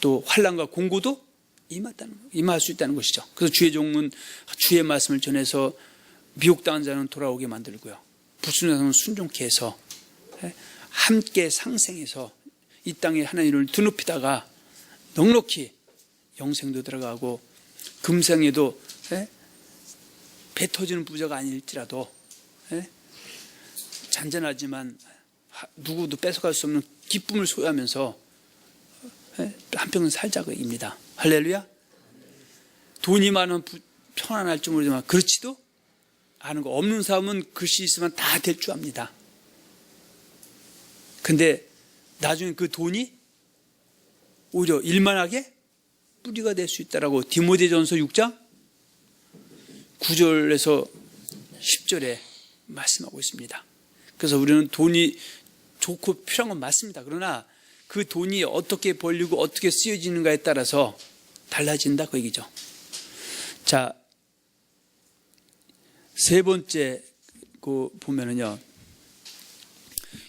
또 환난과 공고도 임할 수 있다는 것이죠. 그래서 주의 종은 주의 말씀을 전해서 미혹당한 자는 돌아오게 만들고요. 불순종한 자는 순종케 해서 함께 상생해서 이 땅에 하나님을 드높이다가 넉넉히 영생도 들어가고 금생에도 배 터지는 부자가 아닐지라도 잔잔하지만 누구도 뺏어갈 수 없는 기쁨을 소유하면서 한평생 살자고입니다. 할렐루야. 돈이 많으면 편안할 줄 모르지만 그렇지도 않은 거. 없는 사람은 글씨 있으면 다 될 줄 압니다. 근데 나중에 그 돈이 오히려 일만하게 뿌리가 될 수 있다라고 디모데전서 6장 9절에서 10절에 말씀하고 있습니다. 그래서 우리는 돈이 좋고 필요한 건 맞습니다. 그러나 그 돈이 어떻게 벌리고 어떻게 쓰여지는가에 따라서 달라진다 그 얘기죠. 자, 세 번째 보면은요.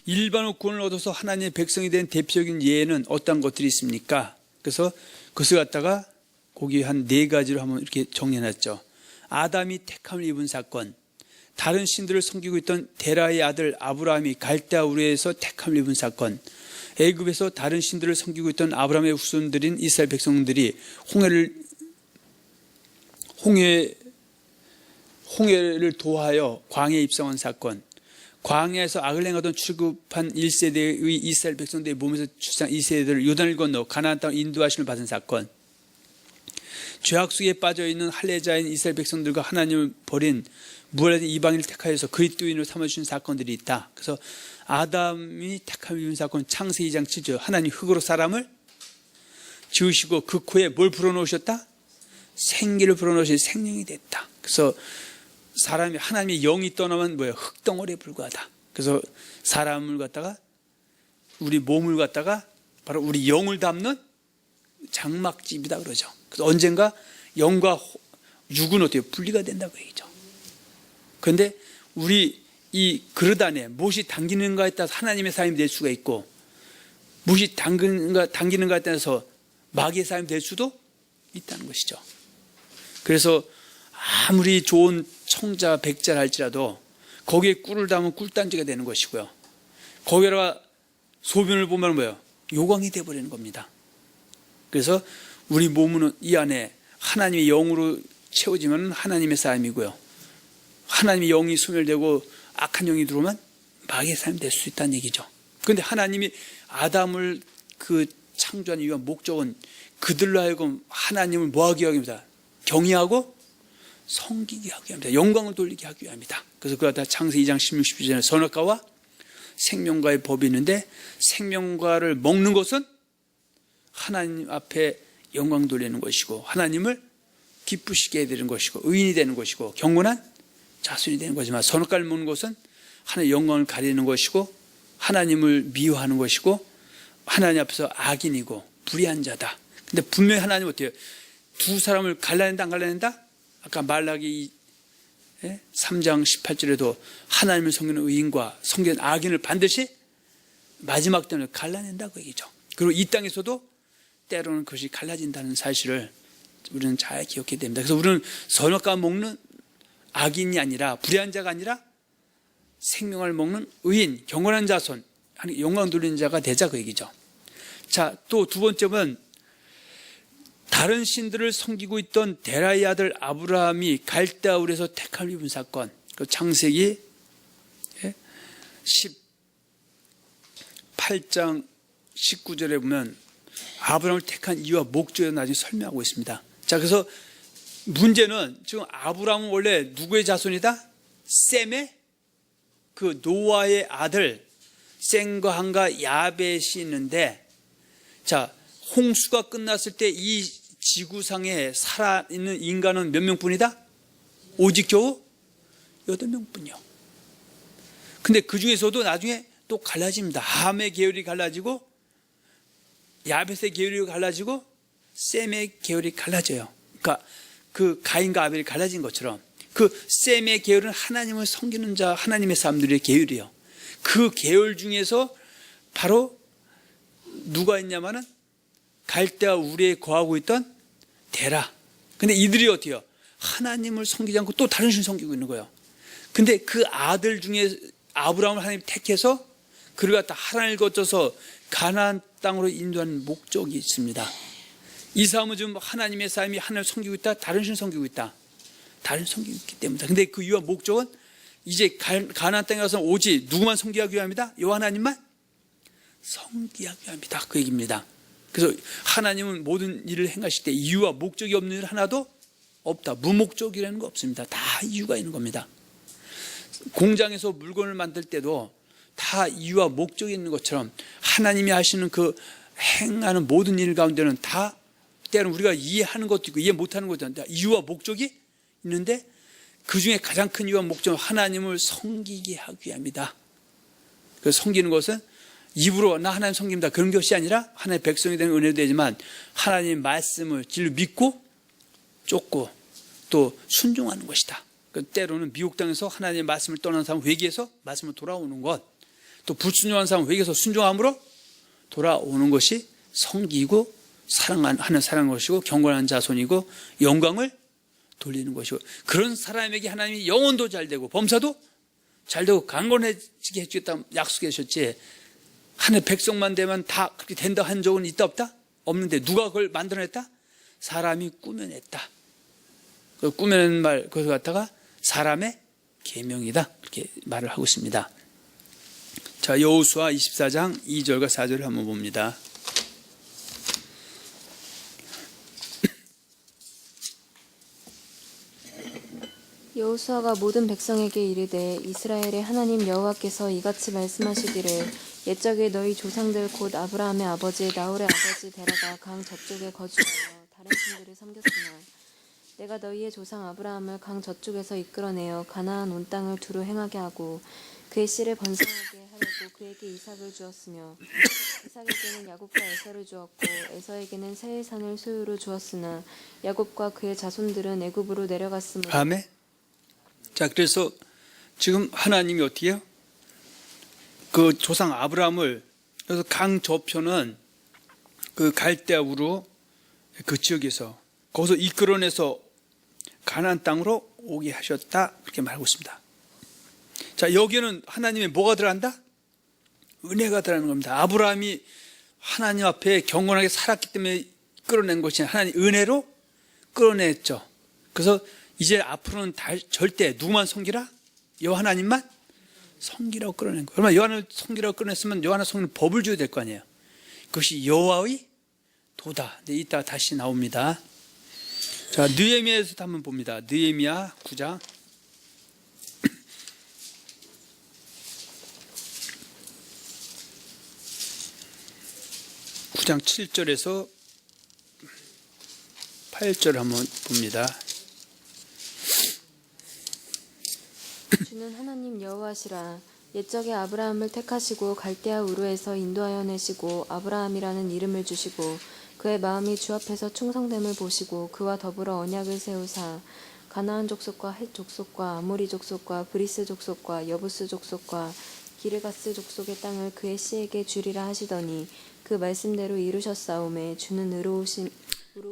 일반으로 구원을 얻어서 하나님의 백성이 된 대표적인 예는 어떤 것들이 있습니까? 그래서 그것을 갖다가 거기 한 4가지로 한번 이렇게 정리해놨죠. 아담이 택함을 입은 사건, 다른 신들을 섬기고 있던 데라의 아들 아브라함이 갈대아 우르에서 택함을 입은 사건, 애굽에서 다른 신들을 섬기고 있던 아브라함의 후손들인 이스라엘 백성들이 홍해를 도하여 광야에 입성한 사건, 광야에서 악을 행하던 출급한 1세대의 이스라엘 백성들의 몸에서 출산 2세대를 요단을 건너 가나안 땅 인도하심을 받은 사건, 죄악 속에 빠져 있는 할례자인 이스라엘 백성들과 하나님을 버린 무할된 이방인을 택하여서 그리스도인으로 삼아주신 사건들이 있다. 그래서 아담이 택함을 입은 사건 창세기 2장 7절 하나님 흙으로 사람을 지으시고 그 코에 뭘 불어넣으셨다? 생기를 불어넣으시 생명이 됐다. 그래서 사람이 하나님의 영이 떠나면 뭐예요? 흙덩어리에 불과하다. 그래서 사람을 갖다가 우리 몸을 갖다가 바로 우리 영을 담는 장막집이다 그러죠. 그래서 언젠가 영과 육은 어때요? 분리가 된다고 얘기죠. 그런데 우리 이 그릇 안에 무엇이 당기는가에 따라서 하나님의 삶이 될 수가 있고 무엇이 당기는가에 따라서 마귀의 삶이 될 수도 있다는 것이죠. 그래서 아무리 좋은 청자 백자를 할지라도 거기에 꿀을 담으면 꿀단지가 되는 것이고요. 거기다가 소변을 보면 뭐예요? 요광이 되어버리는 겁니다. 그래서 우리 몸은 이 안에 하나님의 영으로 채워지면 하나님의 삶이고요. 하나님의 영이 소멸되고 악한 영이 들어오면 마귀의 삶이 될 수 있다는 얘기죠. 그런데 하나님이 아담을 그 창조한 이유와 목적은 그들로 하여금 하나님을 뭐하게 하기 위함이다. 경외하고 섬기게 하기 위함이다. 영광을 돌리게 하기 위함이다. 그래서 그가 다 창세기 2장 16, 17절에 선악과와 생명과의 법이 있는데 생명과를 먹는 것은 하나님 앞에 영광 돌리는 것이고 하나님을 기쁘시게 해드리는 것이고 의인이 되는 것이고 경건한 자손이 되는 거지만 선악과를 먹는 것은 하나님의 영광을 가리는 것이고 하나님을 미워하는 것이고 하나님 앞에서 악인이고 불의한 자다. 근데 분명히 하나님 어때요? 두 사람을 갈라낸다 안 갈라낸다? 아까 말라기 3장 18절에도 하나님을 섬기는 의인과 섬기는 악인을 반드시 마지막 때는 갈라낸다고 얘기죠. 그리고 이 땅에서도 때로는 그것이 갈라진다는 사실을 우리는 잘 기억해야 됩니다. 그래서 우리는 선악과 먹는 악인이 아니라 불의한 자가 아니라 생명을 먹는 의인, 경건한 자손, 영광 돌리는 자가 되자 그 얘기죠. 자, 또 두 번째는 다른 신들을 섬기고 있던 데라의 아들 아브라함이 갈대아울에서 택함을 입은 사건. 그 창세기 18장 19절에 보면 아브라함을 택한 이유와 목적을 나중에 설명하고 있습니다. 자, 그래서 문제는 지금 아브라함은 원래 누구의 자손이다? 셈의 그 노아의 아들 셈과 함과 야벳이 있는데, 자, 홍수가 끝났을 때 이 지구상에 살아있는 인간은 몇 명뿐이다? 오직 겨우 8명뿐이요. 근데 그 중에서도 나중에 또 갈라집니다. 함의 계열이 갈라지고 야벳의 계열이 갈라지고 셈의 계열이 갈라져요. 그러니까 그 가인과 아벨이 갈라진 것처럼 그 셈의 계열은 하나님을 섬기는 자, 하나님의 사람들의 계열이에요. 그 계열 중에서 바로 누가 있냐면은 갈대아 우리에 거하고 있던 데라. 근데 이들이 어때요? 하나님을 섬기지 않고 또 다른 신 섬기고 있는 거예요. 근데 그 아들 중에 아브라함을 하나님 택해서 그를 갖다 하란을 거쳐서 가나안 땅으로 인도하는 목적이 있습니다. 이 사람은 지금 하나님의 삶이 하나님을 섬기고 있다, 다른 신 섬기고 있다. 다른 섬기고 있기 때문이다. 근데 그 이유와 목적은 이제 가나안 땅에 가서 오직 누구만 섬기하기 위함이다? 요 하나님만 섬기하기 위함이다. 그 얘기입니다. 그래서 하나님은 모든 일을 행하실 때 이유와 목적이 없는 일 하나도 없다. 무목적이라는 거 없습니다. 다 이유가 있는 겁니다. 공장에서 물건을 만들 때도 다 이유와 목적이 있는 것처럼 하나님이 하시는 그 행하는 모든 일 가운데는 다 때로는 우리가 이해하는 것도 있고 이해 못하는 것도 있는데 이유와 목적이 있는데 그 중에 가장 큰 이유와 목적은 하나님을 섬기게 하기 위함이다. 그 섬기는 것은 입으로 나 하나님 섬깁니다 그런 것이 아니라 하나님의 백성이 되는 은혜도 되지만 하나님의 말씀을 진리로 믿고 쫓고 또 순종하는 것이다. 때로는 미혹 당해서 하나님의 말씀을 떠나는 사람 회개해서 말씀을 돌아오는 것, 또 불순종하는 사람 회개해서 순종함으로 돌아오는 것이 섬기고 사랑하는 것이고 경건한 자손이고 영광을 돌리는 것이고, 그런 사람에게 하나님이 영혼도 잘 되고 범사도 잘 되고 강건해지게 해주겠다 약속해 주셨지, 하나님의 백성만 되면 다 그렇게 된다 한 적은 있다 없다? 없는데 누가 그걸 만들어냈다? 사람이 꾸며냈다. 그 꾸며낸 말 그것을 갖다가 사람의 계명이다 이렇게 말을 하고 있습니다. 자, 여호수아 24장 2절과 4절을 한번 봅니다. 여호수아가 모든 백성에게 이르되 이스라엘의 하나님 여호와께서 이같이 말씀하시기를 옛적에 너희 조상들 곧 아브라함의 아버지 나홀의 아버지 데라가 강 저쪽에 거주하여 다른 신들을 섬겼으나 내가 너희의 조상 아브라함을 강 저쪽에서 이끌어내어 가나안 온 땅을 두루 행하게 하고 그의 씨를 번성하게 하려고 그에게 이삭을 주었으며 이삭에게는 야곱과 에서를 주었고 에서에게는 세일산을 소유로 주었으나 야곱과 그의 자손들은 애굽으로 내려갔으므로. 아멘. 자, 그래서 지금 하나님이 어떻게 해요? 그 조상 아브라함을, 그래서 강 저편은 그 갈대아우로 그 지역에서 거기서 이끌어내서 가나안 땅으로 오게 하셨다, 그렇게 말하고 있습니다. 자, 여기는 하나님의 뭐가 들어간다? 은혜가 들어가는 겁니다. 아브라함이 하나님 앞에 경건하게 살았기 때문에 끌어낸 것이 하나님 은혜로 끌어냈죠. 그래서 이제 앞으로는 절대 누구만 섬기라? 여호와 하나님만 섬기라고 끌어낸 거예요. 그러면 여호와를 섬기라고 끌어냈으면 여호와는 섬기는 법을 줘야 될 거 아니에요. 그것이 여호와의 도다. 네, 이따 다시 나옵니다. 자, 느헤미야에서도 한번 봅니다. 느헤미야 9장. 9장 7절에서 8절 한번 봅니다. 주는 하나님 여호와시라. 옛적에 아브라함을 택하시고 갈대아 우르에서 인도하여 내시고 아브라함이라는 이름을 주시고 그의 마음이 주 앞에서 충성됨을 보시고 그와 더불어 언약을 세우사 가나안 족속과 헷 족속과 아모리 족속과 브리스 족속과 여부스 족속과 기르가스 족속의 땅을 그의 씨에게 주리라 하시더니 그 말씀대로 이루셨사오매 주는 의로우심.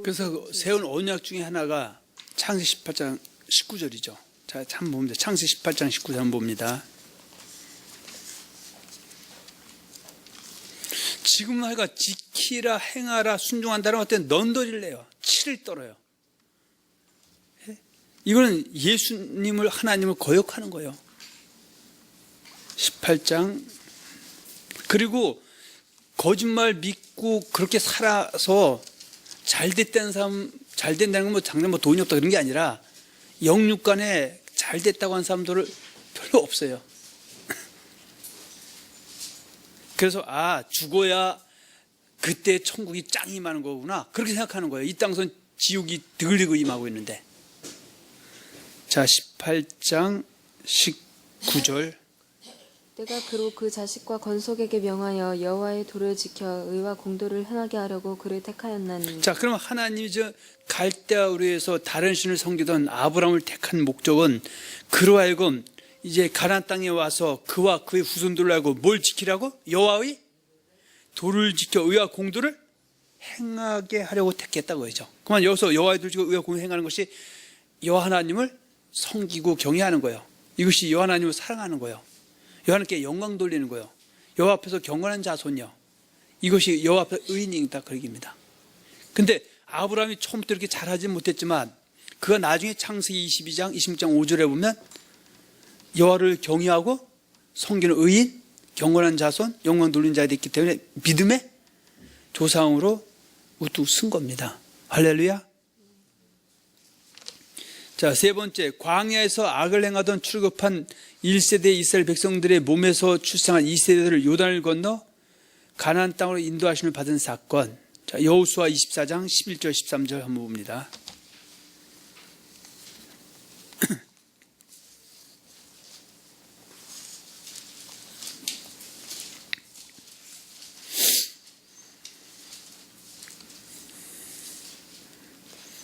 그래서 세운 언약 중에 하나가 창세기 18장 19절이죠. 자, 한번 봅니다. 창세기 18장 19절 한번 봅니다. 지금 하여가 지키라 행하라 순종한다는 어떤 넌더리를 내요. 치를 떨어요. 이거는 예수님을 하나님을 거역하는 거예요. 18장. 그리고 거짓말 믿고 그렇게 살아서 잘 됐다는 사람, 잘 된다는 건 뭐 당장 뭐 돈이 없다 그런 게 아니라 영육간에 잘 됐다고 한 사람들을 별로 없어요. 그래서 죽어야 그때 천국이 짱 임하는 거구나 그렇게 생각하는 거예요. 이 땅선 지옥이 드글드글 임하고 있는데. 자, 18장 19절. 내가 그로 그 자식과 건속에게 명하여 여호와의 도를 지켜 의와 공도를 행하게 하려고 그를 택하였나니. 자, 그럼 하나님이 저 갈대아우르에서 다른 신을 섬기던 아브라함을 택한 목적은 그로 하여금 이제 가나안 땅에 와서 그와 그의 후손들로 하여금 뭘 지키라고? 여호와의 도를 지켜 의와 공도를 행하게 하려고 택했다고 하죠. 그만 여기서 여호와의 도를 지켜 의와 공도를 행하는 것이 여호와 하나님을 섬기고 경외하는 거예요. 이것이 여호와 하나님을 사랑하는 거예요. 여호와 하나님께 영광 돌리는 거예요. 여호와 앞에서 경건한 자손이요. 이것이 여호와 앞에 의인이다 그 얘기입니다. 근데 아브라함이 처음부터 이렇게 잘하지 못했지만 그가 나중에 창세기 22장 26장 5절에 보면 여호와를 경외하고 섬기는 의인, 경건한 자손, 영광 돌리는 자가 됐기 때문에 믿음의 조상으로 우뚝 쓴 겁니다. 할렐루야. 자, 세 번째, 광야에서 악을 행하던 출급한 1세대 이스라엘 백성들의 몸에서 출생한 2세대들을 요단을 건너 가나안 땅으로 인도하심을 받은 사건. 자, 여호수아 24장 11절 13절 한번 봅니다.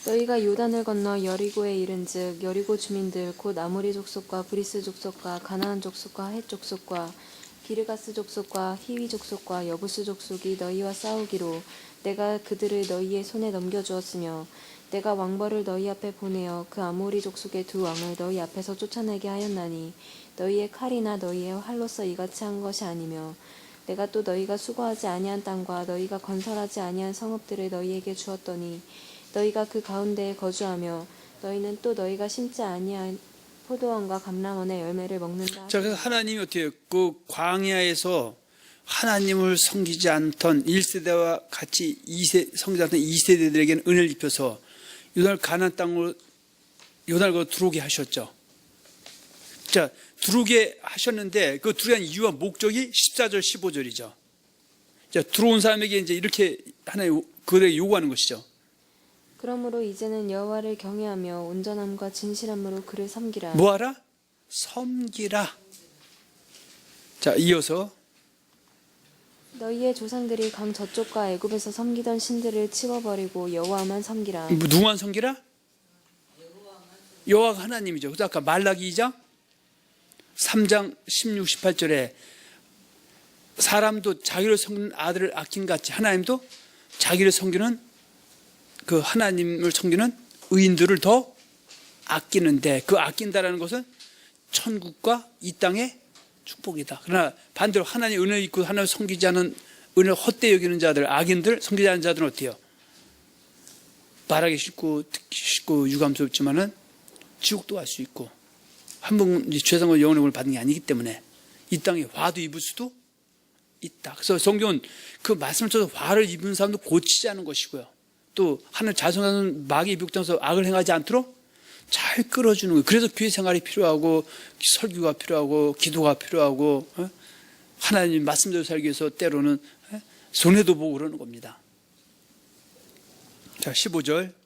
너희가 요단을 건너 여리고에 이른즉 여리고 주민들 곧 아모리 족속과 브리스 족속과 가나안 족속과 헷 족속과 기르가스 족속과 히위 족속과 여부스 족속이 너희와 싸우기로 내가 그들을 너희의 손에 넘겨주었으며 내가 왕벌을 너희 앞에 보내어 그 아모리 족속의 두 왕을 너희 앞에서 쫓아내게 하였나니 너희의 칼이나 너희의 활로서 이같이 한 것이 아니며 내가 또 너희가 수고하지 아니한 땅과 너희가 건설하지 아니한 성읍들을 너희에게 주었더니 너희가 그 가운데에 거주하며 너희는 또 너희가 심지 아니한 포도원과 감람원의 열매를 먹는다. 자, 그래서 하나님이 어떻게 해요? 그 광야에서 하나님을 섬기지 않던 1세대와 같이 섬기지 않던 2세대들에게는 은혜를 입혀서 요단을 가나안 땅으로 요단을 들어오게 하셨죠. 자, 두르게 하셨는데 그 두르게 한 이유와 목적이 14절, 15절이죠. 자, 들어온 사람에게 이제 이렇게 하나의 그들에게 요구하는 것이죠. 그러므로 이제는 여호와를 경외하며 온전함과 진실함으로 그를 섬기라. 뭐하라? 섬기라. 자, 이어서 너희의 조상들이 강 저쪽과 애굽에서 섬기던 신들을 치워버리고 여호와만 섬기라. 누구만 섬기라? 여호와가 하나님이죠. 그래서 아까 말라기 2장 3장 16, 18절에 사람도 자기를 섬기는 아들을 아낀 같이 하나님도 자기를 섬기는 그 하나님을 섬기는 의인들을 더 아끼는데, 그 아낀다라는 것은 천국과 이 땅의 축복이다. 그러나 반대로 하나님 은혜 있고 하나님을 섬기지 않은, 은혜를 헛되이 여기는 자들, 악인들, 섬기지 않은 자들은 어때요? 말하기 쉽고 듣기 쉽고 유감스럽지만은 지옥도 갈 수 있고, 한 번 죄상과 영원의 복을 받는 게 아니기 때문에 이 땅에 화도 입을 수도 있다. 그래서 성경은 그 말씀을 쳐서 화를 입은 사람도 고치지 않은 것이고요, 또 하나님 자성하는 마귀의 미혹당에서 악을 행하지 않도록 잘 끌어주는 거예요. 그래서 교회 생활이 필요하고 설교가 필요하고 기도가 필요하고, 하나님 말씀대로 살기 위해서 때로는 손해도 보고 그러는 겁니다. 자, 15절.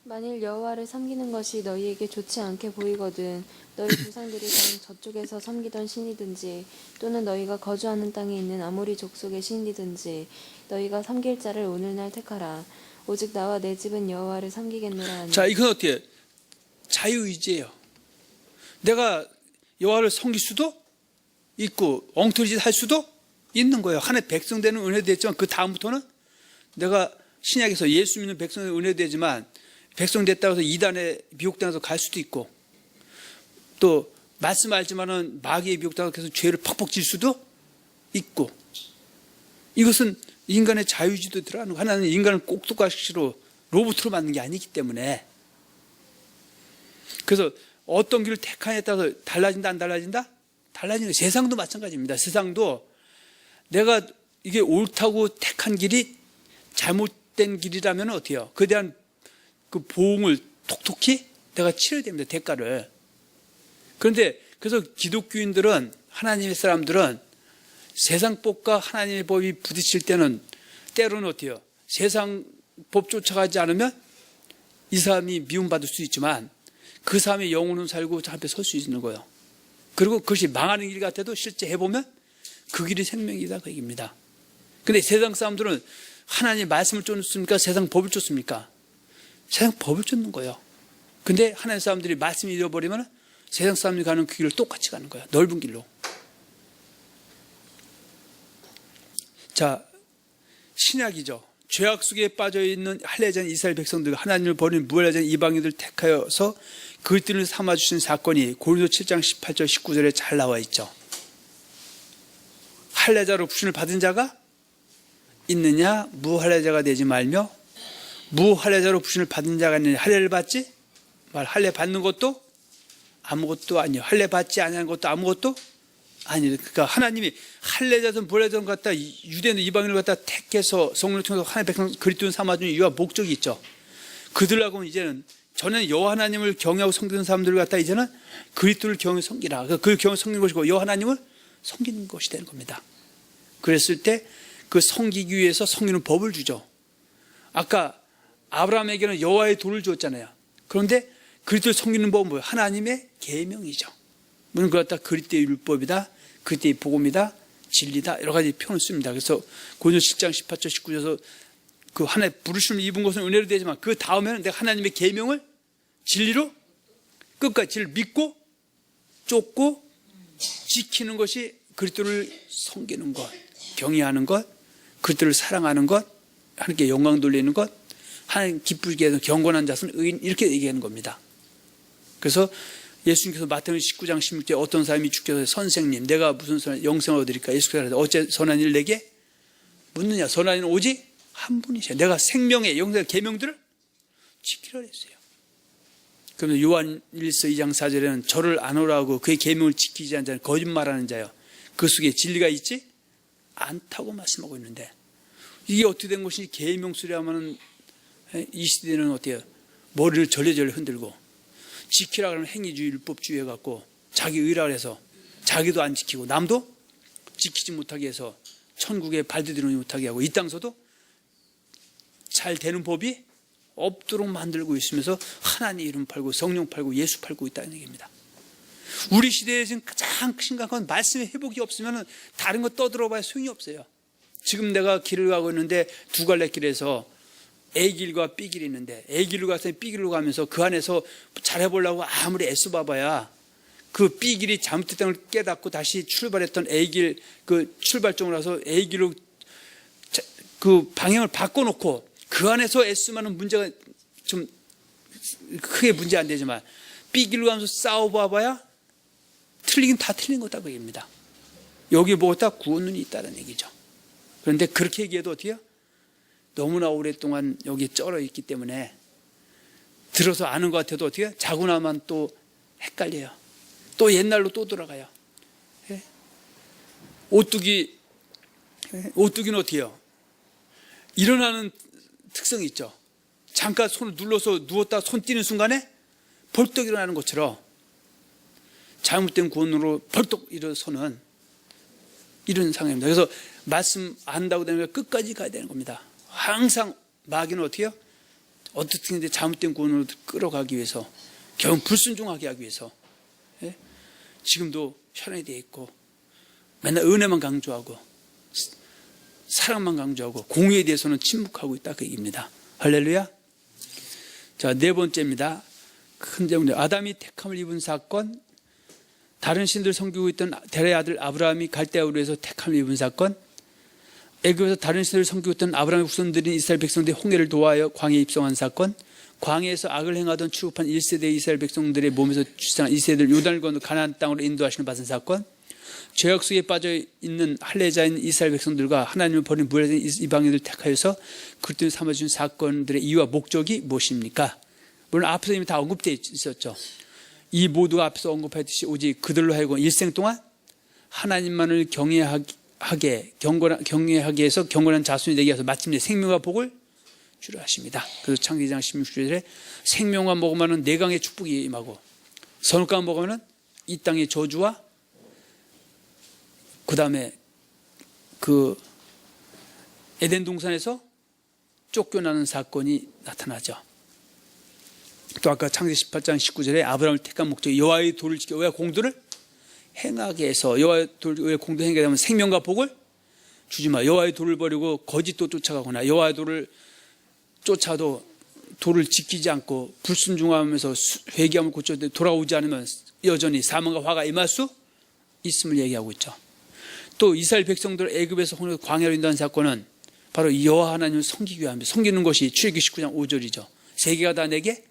만일 여호와를 섬기는 것이 너희에게 좋지 않게 보이거든 너희 조상들이 강 저쪽에서 섬기던 신이든지 또는 너희가 거주하는 땅에 있는 아모리 족속의 신이든지 너희가 섬길 자를 오늘날 택하라. 오직 나와 내 집은 여호와를 섬기겠노라 하니. 자, 이건 어떻게 자유의지예요. 내가 여호와를 섬길 수도 있고 엉터리 짓 할 수도 있는 거예요. 하나의 백성 되는 은혜도 했지만 그 다음부터는 내가 신약에서 예수 믿는 백성의 은혜도 되지만 백성 됐다고 해서 이단에 미혹당해서 갈 수도 있고, 또 말씀 알지만은 마귀에 미혹당해서 계속 죄를 팍팍 질 수도 있고, 이것은 인간의 자유의지도 들어가는 거. 하나는 인간을 꼭두각시로 로봇으로 만든 게 아니기 때문에. 그래서 어떤 길을 택하냐에 따라서 달라진다 안 달라진다? 달라지는 거예요. 세상도 마찬가지입니다. 세상도 내가 이게 옳다고 택한 길이 잘못된 길이라면 어떻게 해요? 그에 대한 그 보응을 톡톡히 내가 치러야 됩니다. 대가를. 그런데 그래서 기독교인들은, 하나님의 사람들은 세상 법과 하나님의 법이 부딪힐 때는 때로는 어떻게 해요? 세상 법 쫓아가지 않으면 이 사람이 미움받을 수 있지만 그 사람의 영혼은 살고 저 앞에 설 수 있는 거예요. 그리고 그것이 망하는 길 같아도 실제 해보면 그 길이 생명이다, 그 얘기입니다. 근데 세상 사람들은 하나님의 말씀을 쫓습니까? 세상 법을 쫓습니까? 세상 법을 쫓는 거예요. 근데 하나님 사람들이 말씀을 잃어버리면 세상 사람들이 가는 그 길을 똑같이 가는 거예요. 넓은 길로. 자, 신약이죠. 죄악 속에 빠져있는 할례자인 이스라엘 백성들, 하나님을 버린 무할례자인 이방인들 택하여서 그들을 삼아주신 사건이 고린도 7장 18절 19절에 잘 나와 있죠. 할례자로 부신을 받은 자가 있느냐? 무할례자가 되지 말며, 무할례자로 부신을 받은 자가 있느냐? 할례를 받지? 할례 받는 것도 아무것도 아니에요. 할례 받지 아니하는 것도 아무것도 아니에요. 그러니까 하나님이 할례자든 무할례자든 갖다 유대인 이방인을 갖다 택해서 성령을 통해서 하나님의 백성 그리스도인 삼아준 이유와 목적이 있죠. 그들하고는 이제는 전에는 여호와 하나님을 경외하고 섬기는 사람들을 갖다 이제는 그리스도를 경외 섬기라. 그 경외 섬기는 것이고 여호와 하나님을 섬기는 것이 되는 겁니다. 그랬을 때 그 섬기기 위해서 섬기는 법을 주죠. 아까 아브라함에게는 여호와의 도를 주었잖아요. 그런데 그리스도를 섬기는 법은 뭐예요? 하나님의 계명이죠. 물론 그걸 갖다 그리스도의 율법이다, 그리스도의 복음이다, 진리다, 여러 가지 표현을 씁니다. 그래서 고린도 10장 18절 19절에서 그 하나의 부르심을 입은 것은 은혜로 되지만 그 다음에는 내가 하나님의 계명을 진리로 끝까지 진리를 믿고 쫓고 지키는 것이 그리스도를 섬기는 것, 경외하는 것, 그리스도를 사랑하는 것, 하나님께 영광 돌리는 것, 하나님 기쁘게 해서 경건한 자는 의인, 이렇게 얘기하는 겁니다. 그래서 예수님께서 마태복음 19장 16절에 어떤 사람이 주께서 선생님 내가 무슨 영생을 얻으리까? 예수께서 어째 선한 일을 내게 묻느냐? 선한 일은 오직 한 분이셔. 내가 생명의 영생의 계명들을 지키라 했어요. 그러면 요한일서 2장 4절에는 저를 안 오라고 그의 계명을 지키지 않는 자는 거짓말하는 자요, 그 속에 진리가 있지 않다고 말씀하고 있는데, 이게 어떻게 된 것이 계명 수리하면 이 시대는 어때요? 머리를 절레절레 흔들고 지키라 그러면 행위주의 율법주의 해갖고 자기 의라 해서 자기도 안 지키고 남도 지키지 못하게 해서 천국에 발디디지 못하게 하고 이 땅에서도 잘 되는 법이 없도록 만들고 있으면서 하나님 이름 팔고 성령 팔고 예수 팔고 있다는 얘기입니다. 우리 시대에 지금 가장 심각한 말씀의 회복이 없으면 다른 거 떠들어봐야 소용이 없어요. 지금 내가 길을 가고 있는데 두 갈래 길에서 A길과 B길이 있는데 A길로 가서 B길로 가면서 그 안에서 잘해보려고 아무리 애써봐봐야 그 B길이 잘못됐다는 걸 깨닫고 다시 출발했던 A길 그 출발점으로 가서 A길로 그 방향을 바꿔놓고 그 안에서 애쓰면 문제가 좀 크게 문제 안 되지만 B길로 가면서 싸워봐봐야 틀리긴 다 틀린 거다 그 얘기입니다. 여기 보다 구원론이 있다는 얘기죠. 그런데 그렇게 얘기해도 어때요? 너무나 오랫동안 여기 쩔어 있기 때문에 들어서 아는 것 같아도 어떻게 자고 나면 또 헷갈려요. 또 옛날로 또 돌아가요. 예? 오뚜기는 어떻게 해요? 일어나는 특성이 있죠. 잠깐 손을 눌러서 누웠다 손 띄는 순간에 벌떡 일어나는 것처럼 잘못된 구원으로 벌떡 일어서는 이런 상황입니다. 그래서 말씀 안다고 되면 끝까지 가야 되는 겁니다. 항상 마귀는 어떻게 해요? 어떻게든 잘못된 구원으로 끌어가기 위해서 결국 불순종하게 하기 위해서 지금도 현행되어 있고 맨날 은혜만 강조하고 사랑만 강조하고 공의에 대해서는 침묵하고 있다 그 얘기입니다. 할렐루야. 자, 네 번째입니다. 큰 제목이 아담이 택함을 입은 사건, 다른 신들 섬기고 있던 데라의 아들 아브라함이 갈대아우르에서 해서 택함을 입은 사건, 애굽에서 다른 신들을 섬기고 있던 아브라함의 후손들인 이스라엘 백성들이 홍해를 도하여 광해에 입성한 사건, 광해에서 악을 행하던 출국한 1세대 이스라엘 백성들의 몸에서 출생한 2세대를 요단을 건너 가나안 땅으로 인도하시는 받은 사건, 죄악 속에 빠져 있는 할례자인 이스라엘 백성들과 하나님을 버린 무례한 이방인을 택하여서 그리스도를 삼아주신 사건들의 이유와 목적이 무엇입니까? 물론 앞에서 이미 다 언급되어 있었죠. 이 모두가 앞에서 언급했듯이 오직 그들로 하여금 일생 동안 하나님만을 경외하게 해서 경건한 자손이 되게 해서 마침내 생명과 복을 주려 하십니다. 그래서 창세기 2장 16절에 생명과 먹으면 내강의 축복이 임하고 선악과 먹으면 이 땅의 저주와 그 다음에 그 에덴 동산에서 쫓겨나는 사건이 나타나죠. 또 아까 창세기 18장 19절에 아브라함을 택한 목적이 여호와의 도를 지켜 여호와의 공도를 행하게 해서 여호와의 공도를 행하게 되면 생명과 복을 주지 마. 여호와의 도를 버리고 거짓도 쫓아가거나 여호와의 도를 쫓아도 도를 지키지 않고 불순종하면서 회개함을 고쳐도 돌아오지 않으면 여전히 사망과 화가 임할 수 있음을 얘기하고 있죠. 또 이스라엘 백성들 애굽에서 광야로 인도한 사건은 바로 여호와 하나님을 섬기기 위함입니다. 섬기는 것이 출애굽기 19장 5절이죠. 세계가 다 내게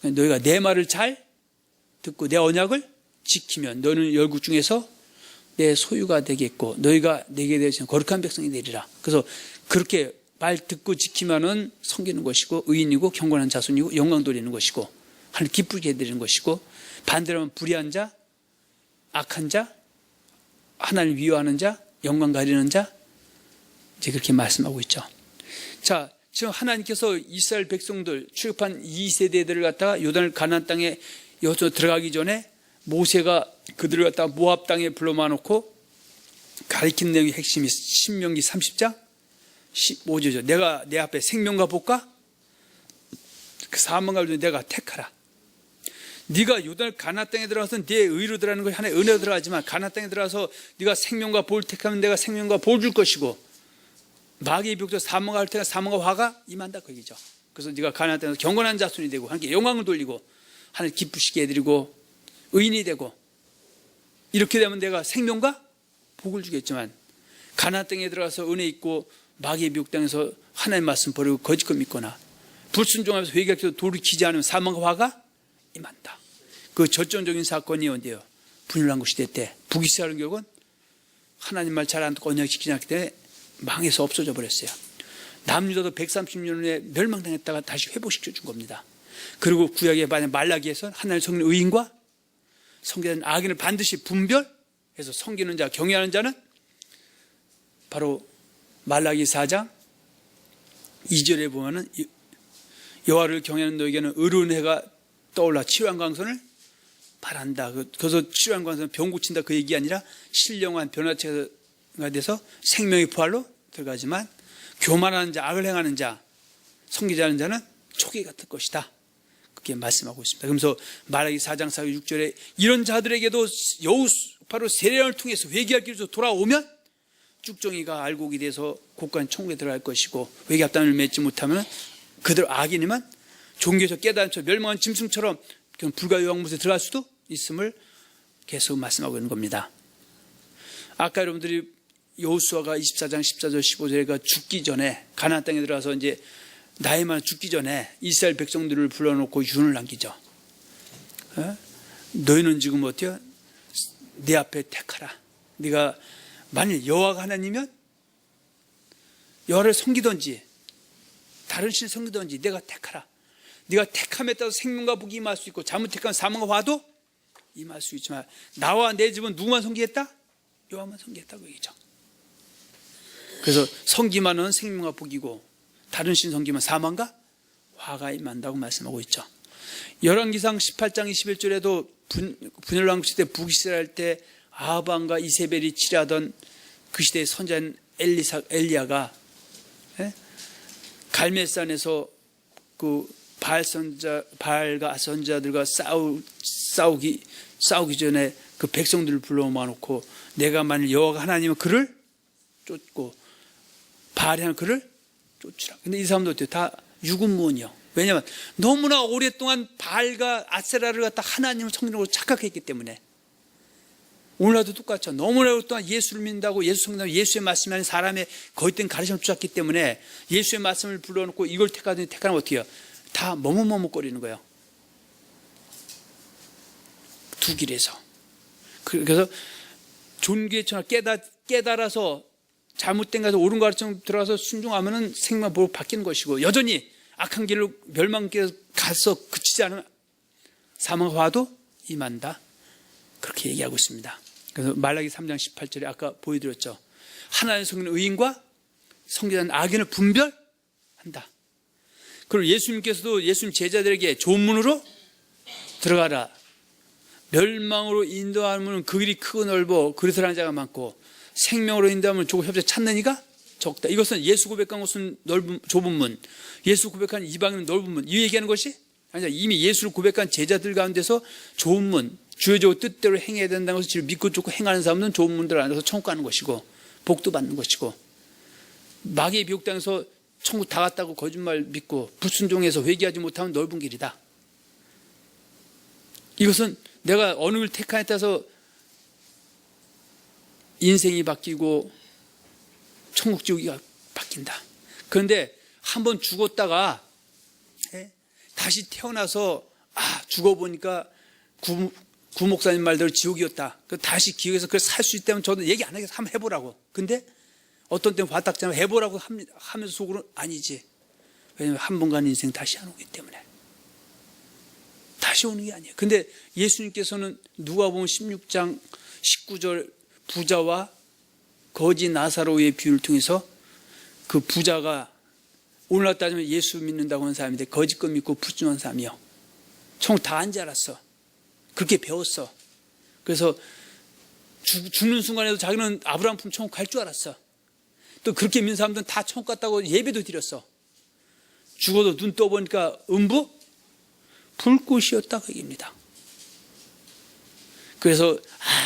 너희가 내 말을 잘 듣고 내 언약을 지키면 너는 열국 중에서 내 소유가 되겠고 너희가 내게 대해서 거룩한 백성이 되리라. 그래서 그렇게 말 듣고 지키면은 섬기는 것이고 의인이고 경건한 자손이고 영광 돌리는 것이고 하나님 기쁘게 해드리는 것이고 반대로 하면 불의한 자, 악한 자, 하나님을 미워하는 자, 영광 가리는 자 이제 그렇게 말씀하고 있죠. 자, 지금 하나님께서 이스라엘 백성들 출애굽한 2세대들을 갖다가 요단을 가나안 땅에 여기서 들어가기 전에 모세가 그들을 갖다가 모압 땅에 불러마 놓고 가르친 내용의 핵심이 신명기 30장 15절이죠. 내가 내 앞에 생명과 복과 그 사망과 중에 내가 택하라. 네가 요단 가나안 땅에 들어가서 네 의로 들어가는 것이 하나의 은혜로 들어가지만 가나안 땅에 들어가서 네가 생명과 복을 택하면 내가 생명과 복을 줄 것이고 마귀의 비옥도 사망과 할 때가 사망과 화가 임한다 그 얘기죠. 그래서 네가 가나안 땅에서 경건한 자손이 되고 하나님께 영광을 돌리고 하나님 기쁘시게 해드리고 의인이 되고 이렇게 되면 내가 생명과 복을 주겠지만 가나안 땅에 들어가서 은혜 있고 마귀의 미혹 땅에서 하나님 말씀 버리고 거짓것 믿거나 불순종하면서 회개하면서 돌이키지 않으면 사망과 화가 임한다. 그 절정적인 사건이 언제요? 분열왕국 시대 때 북이스라엘은 결국은 하나님 말 잘 안 듣고 언약 지키지 않기 때문에 망해서 없어져 버렸어요. 남유다도 130년에 멸망당했다가 다시 회복시켜 준 겁니다. 그리고 구약에 만약 말라기에서 하나님의 성령 의인과 성기는 악인을 반드시 분별해서 섬기는 자, 경외하는 자는 바로 말라기 4장 2절에 보면은 여호와를 경외하는 너에게는 의로운 해가 떠올라 치유한 강선을 바란다. 그래서 치료한 관에서 병 고친다 그 얘기 아니라 신령한 변화체가 돼서 생명의 부활로 들어가지만 교만하는 자, 악을 행하는 자, 섬기지 않는 자는 초기 같을 것이다. 그렇게 말씀하고 있습니다. 그러면서 말라기 4장 4, 6절에 이런 자들에게도 여호 바로 세례를 통해서 회개할 길에서 돌아오면 쭉정이가 알곡이 돼서 곧간 천국에 들어갈 것이고 회개합당을 맺지 못하면 그들 악인이면 종교에서 깨달음쳐 멸망한 짐승처럼 불과 유황못에 들어갈 수도 있음을 계속 말씀하고 있는 겁니다. 아까 여러분들이 여호수아가 24장 14절 15절에 죽기 전에 가나안 땅에 들어가서 이제 나이 많아 죽기 전에 이스라엘 백성들을 불러놓고 유언을 남기죠. 너희는 지금 어때요? 내 앞에 택하라. 네가 만일 여호와가 하나님이면 여호와를 섬기든지 다른 신을 섬기든지 내가 택하라. 네가 택함에 따라서 생명과 복이 임할 수 있고 잘못 택하면 사망과 화도 임할 수 있지만 나와 내 집은 누구만 섬기겠다? 여호와만 섬기겠다고 얘기죠. 그래서 섬기만은 생명과 복이고 다른 신 섬기면 사망과 화가 임한다고 말씀하고 있죠. 열왕기상 18장 21절에도 분열 왕국 시대 북이스라엘 때 아합왕과 이세벨이 치려하던 그 시대의 선자인 엘리야가 갈멜산에서 그 바알과 선자들과 싸우기 전에 그 백성들을 불러 모아놓고 내가 만일 여호와가 하나님은 그를 쫓고 바알이 하는 그를 쫓으라. 근데 이 사람도 어때요? 다 유군무원이요. 왜냐하면 너무나 오랫동안 바알과 아세라를 갖다 하나님을 성령으로 착각했기 때문에. 오늘날도 똑같죠. 너무나 오랫동안 예수를 믿는다고 예수 성령으로 예수의 말씀이 아닌 사람의 거짓된 가르침을 쫓았기 때문에 예수의 말씀을 불러놓고 이걸 택하면 어떻게 해요? 다 머뭇머뭇거리는 거예요. 두 길에서. 그래서 존귀의 천하 깨달아서 잘못된 것에서 옳은 가르침 들어가서 순종하면 생명 보고 바뀌는 것이고 여전히 악한 길로 멸망길에 가서 그치지 않은 사망화도 임한다. 그렇게 얘기하고 있습니다. 그래서 말라기 3장 18절에 아까 보여드렸죠. 하나님의 성기는 의인과 성기지 않는 악인을 분별한다. 그리고 예수님께서도 예수님 제자들에게 좋은 문으로 들어가라. 멸망으로 인도하면 그 길이 크고 넓어 그리스도라는 자가 많고 생명으로 인도하면 좁고 협제 찾는 이가 적다. 이것은 예수 고백한 것은 좁은 문, 예수 고백한 이방인은 넓은 문, 이 얘기하는 것이 아니라 이미 예수를 고백한 제자들 가운데서 좋은 문, 주의 뜻대로 행해야 된다는 것을 믿고 쫓고 행하는 사람은 좋은 문들 안에서 천국 가는 것이고 복도 받는 것이고 마귀의 비옥당에서 천국 다 갔다고 거짓말 믿고 불순종해서 회개하지 못하면 넓은 길이다. 이것은 내가 어느 길 택하에 따라서 인생이 바뀌고 천국 지옥이 바뀐다. 그런데 한번 죽었다가 다시 태어나서 죽어보니까 구 목사님 말대로 지옥이었다. 다시 기억해서 그걸 살 수 있다면 저도 얘기 안 하겠어. 한번 해보라고. 근데 어떤 때는 화딱지만 해보라고 하면서 속으로 아니지. 왜냐하면 한 번 간 인생 다시 안 오기 때문에. 다시 오는 게 아니에요. 근데 예수님께서는 누가복음 16장 19절 부자와 거지 나사로의 비유를 통해서 그 부자가 오늘날 따지면 예수 믿는다고 하는 사람인데 거짓것 믿고 불순한 사람이요. 천국 다 안 줄 알았어. 그렇게 배웠어. 그래서 죽는 순간에도 자기는 아브라함 품 천국 갈 줄 알았어. 또 그렇게 믿는 사람들은 다 천국 갔다고 예배도 드렸어. 죽어도 눈 떠보니까 음부 불꽃이었다 그 얘기입니다. 그래서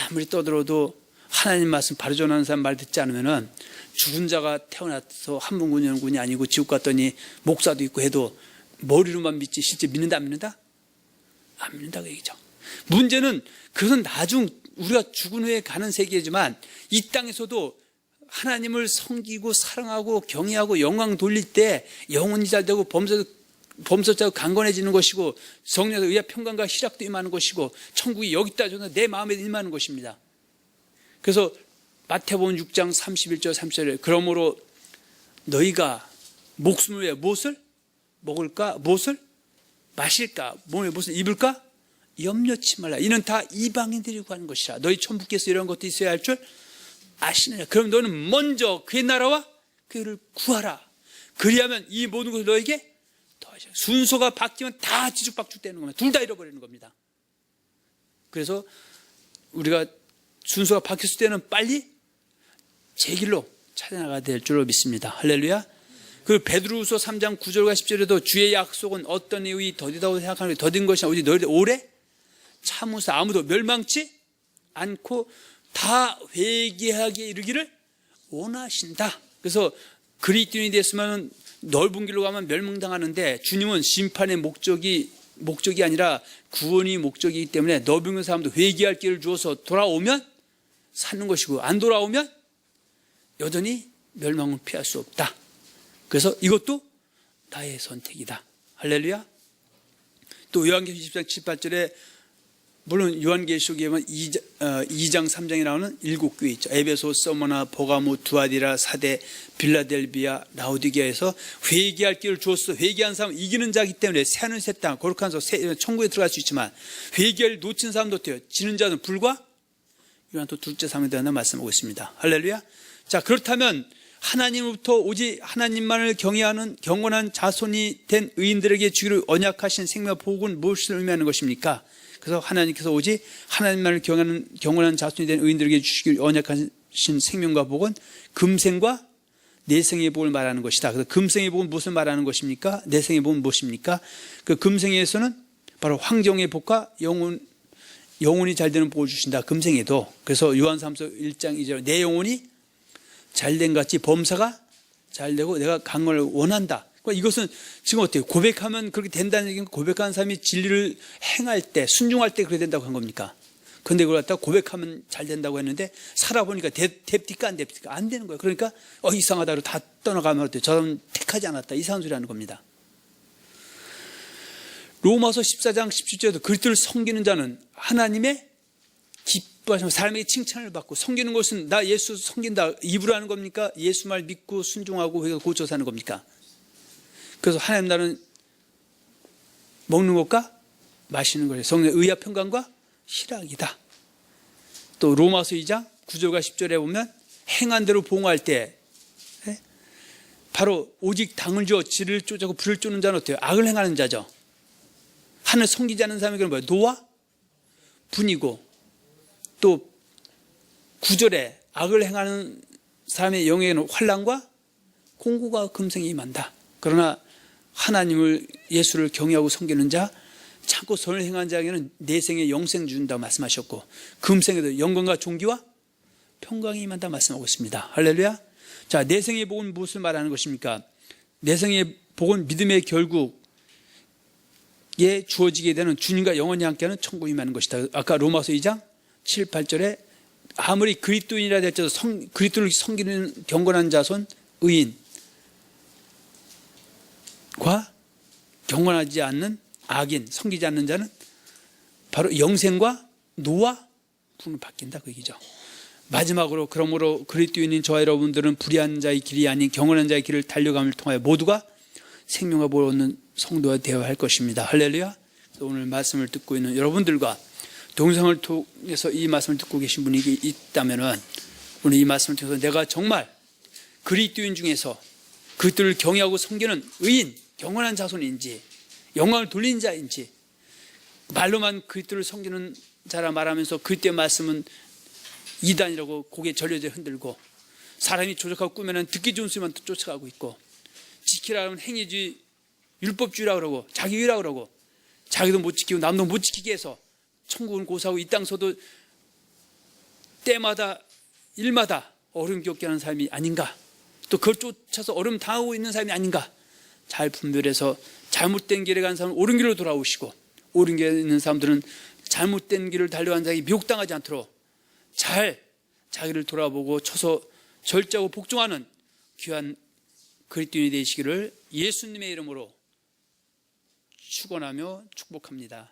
아무리 떠들어도 하나님 말씀 바로 전하는 사람 말 듣지 않으면 죽은 자가 태어나서 한분군이 아니고 지옥 갔더니 목사도 있고 해도 머리로만 믿지 실제 믿는다 안 믿는다? 안 믿는다 그 얘기죠. 문제는 그것은 나중 우리가 죽은 후에 가는 세계지만 이 땅에서도 하나님을 섬기고 사랑하고 경외하고 영광 돌릴 때 영혼이 잘 되고 범사자고 강건해지는 것이고 성령의 의와 평강과 희락도 임하는 것이고 천국이 여기다 줘서 내 마음에 임하는 것입니다. 그래서 마태복음 6장 31절 30절에 그러므로 너희가 목숨을 위해 무엇을 먹을까 무엇을 마실까 몸에 무엇을 입을까 염려치 말라. 이는 다 이방인들이 구하는 것이라. 너희 천부께서 이런 것도 있어야 할 줄 아시느냐. 그럼 너는 먼저 그의 나라와 그를 구하라. 그리하면 이 모든 것을 너에게 더하시라. 순서가 바뀌면 다 뒤죽박죽 되는 겁니다. 둘 다 잃어버리는 겁니다. 그래서 우리가 순서가 바뀌었을 때는 빨리 제 길로 찾아나가야 될 줄로 믿습니다. 할렐루야. 그 베드로후서 3장 9절과 10절에도 주의 약속은 어떤 이의 더디다고 생각하는 게 더딘 것이 오직 너희들 오래 참으사 아무도 멸망치 않고 다 회개하게 이르기를 원하신다. 그래서 그리스도인이 됐으면 넓은 길로 가면 멸망당하는데 주님은 심판의 목적이 아니라 구원이 목적이기 때문에 넓은 사람도 회개할 길을 주어서 돌아오면 사는 것이고 안 돌아오면 여전히 멸망을 피할 수 없다. 그래서 이것도 나의 선택이다. 할렐루야. 또 요한계시록 10장 7, 8절에 물론 요한계시록에 보면 2장 3장에 나오는 7교회 있죠. 에베소, 서머나, 보가모, 두아디라, 사대, 빌라델비아, 라오디게아에서 회개할 길을 주었어. 회개한 사람은 이기는 자이기 때문에 새하늘 새 땅 거룩한 천국에 들어갈 수 있지만 회개를 놓친 사람도 어때요? 지는 자는 불과 요한 또 둘째 사명에 대한 말씀하고 있습니다. 할렐루야. 자, 그렇다면 하나님으로부터 오직 하나님만을 경외하는 경건한 자손이 된 의인들에게 주기를 언약하신 생명과 복은 무엇을 의미하는 것입니까? 그래서 하나님께서 오직 하나님만을 경외하는 경건한 자손이 된 의인들에게 주시기를 언약하신 생명과 복은 금생과 내생의 복을 말하는 것이다. 그래서 금생의 복은 무엇을 말하는 것입니까? 내생의 복은 무엇입니까? 그 금생에서는 바로 황정의 복과 영혼이 잘 되는 복을 주신다. 금생에도. 그래서 요한삼서 1장 2절 내 영혼이 잘된 같이 범사가 잘되고 내가 강건을 원한다. 이것은 지금 어때요? 고백하면 그렇게 된다는 얘기는 고백하는 사람이 진리를 행할 때 순종할 때 그렇게 된다고 한 겁니까? 그런데 그걸 갖다가 고백하면 잘 된다고 했는데 살아보니까 됩니까 안 됩니까? 안 되는 거예요. 그러니까 이상하다고 다 떠나가면 어때요? 저 사람 택하지 않았다. 이상한 소리 하는 겁니다. 로마서 14장 17절에도 그리스도를 섬기는 자는 하나님의 기뻐하시고 사람에게 칭찬을 받고 섬기는 것은 나 예수 섬긴다 입으로 하는 겁니까? 예수 말 믿고 순종하고 고쳐 사는 겁니까? 그래서 하나님 나라는 먹는 것과 마시는 거예요. 성령의 의와 평강과 희락이다. 또 로마서 2장 9절과 10절에 보면 행한 대로 봉할 때 바로 오직 당을 주어 지를 쫓아고 불을 쫓는 자는 어때요? 악을 행하는 자죠. 하늘 섬기지 않는 사람에게는 뭐예요? 노와 분이고 또 9절에 악을 행하는 사람의 영에는 환난과 공고가 금생이 임한다. 그러나 하나님을 예수를 경외하고 섬기는 자 참고 선을 행한 자에게는 내생에 영생 준다 말씀하셨고 금생에도 영광과 존귀와 평강이 임한다 말씀하고 있습니다. 할렐루야. 자, 내생의 복은 무엇을 말하는 것입니까? 내생의 복은 믿음의 결국에 주어지게 되는 주님과 영원히 함께하는 천국이 임하는 것이다. 아까 로마서 2장 7, 8절에 아무리 그리스도인이라 할지라도 그리스도를 섬기는 경건한 자손 의인과 경건하지 않는 악인, 섬기지 않는 자는 바로 영생과 노와 분을 바뀐다 그 얘기죠. 마지막으로 그러므로 그리스도인인 저와 여러분들은 불의한 자의 길이 아닌 경건한 자의 길을 달려감을 통하여 모두가 생명과 복을 얻는 성도가 되어야 할 것입니다. 할렐루야. 오늘 말씀을 듣고 있는 여러분들과 동영상을 통해서 이 말씀을 듣고 계신 분이 있다면 오늘 이 말씀을 통해서 내가 정말 그리스도인 중에서 그들을 경외하고 섬기는 의인, 경건한 자손인지 영광을 돌린 자인지 말로만 그리스도를 섬기는 자라 말하면서 그때 말씀은 이단이라고 고개 절려져 흔들고 사람이 조작하고 꾸며낸 듣기 좋은 소리만 쫓아가고 있고 지키라 하면 행위주의 율법주의라고 그러고 자기의라고 그러고 자기도 못 지키고 남도 못 지키게 해서 천국은 고사하고 이 땅서도 때마다 일마다 어려움 겪게 하는 삶이 아닌가 또 그걸 쫓아서 어려움 당하고 있는 삶이 아닌가 잘 분별해서 잘못된 길에 간 사람은 옳은 길로 돌아오시고 옳은 길에 있는 사람들은 잘못된 길을 달려간 자에게 미혹당하지 않도록 잘 자기를 돌아보고 쳐서 절제하고 복종하는 귀한 그리스도인이 되시기를 예수님의 이름으로 축원하며 축복합니다.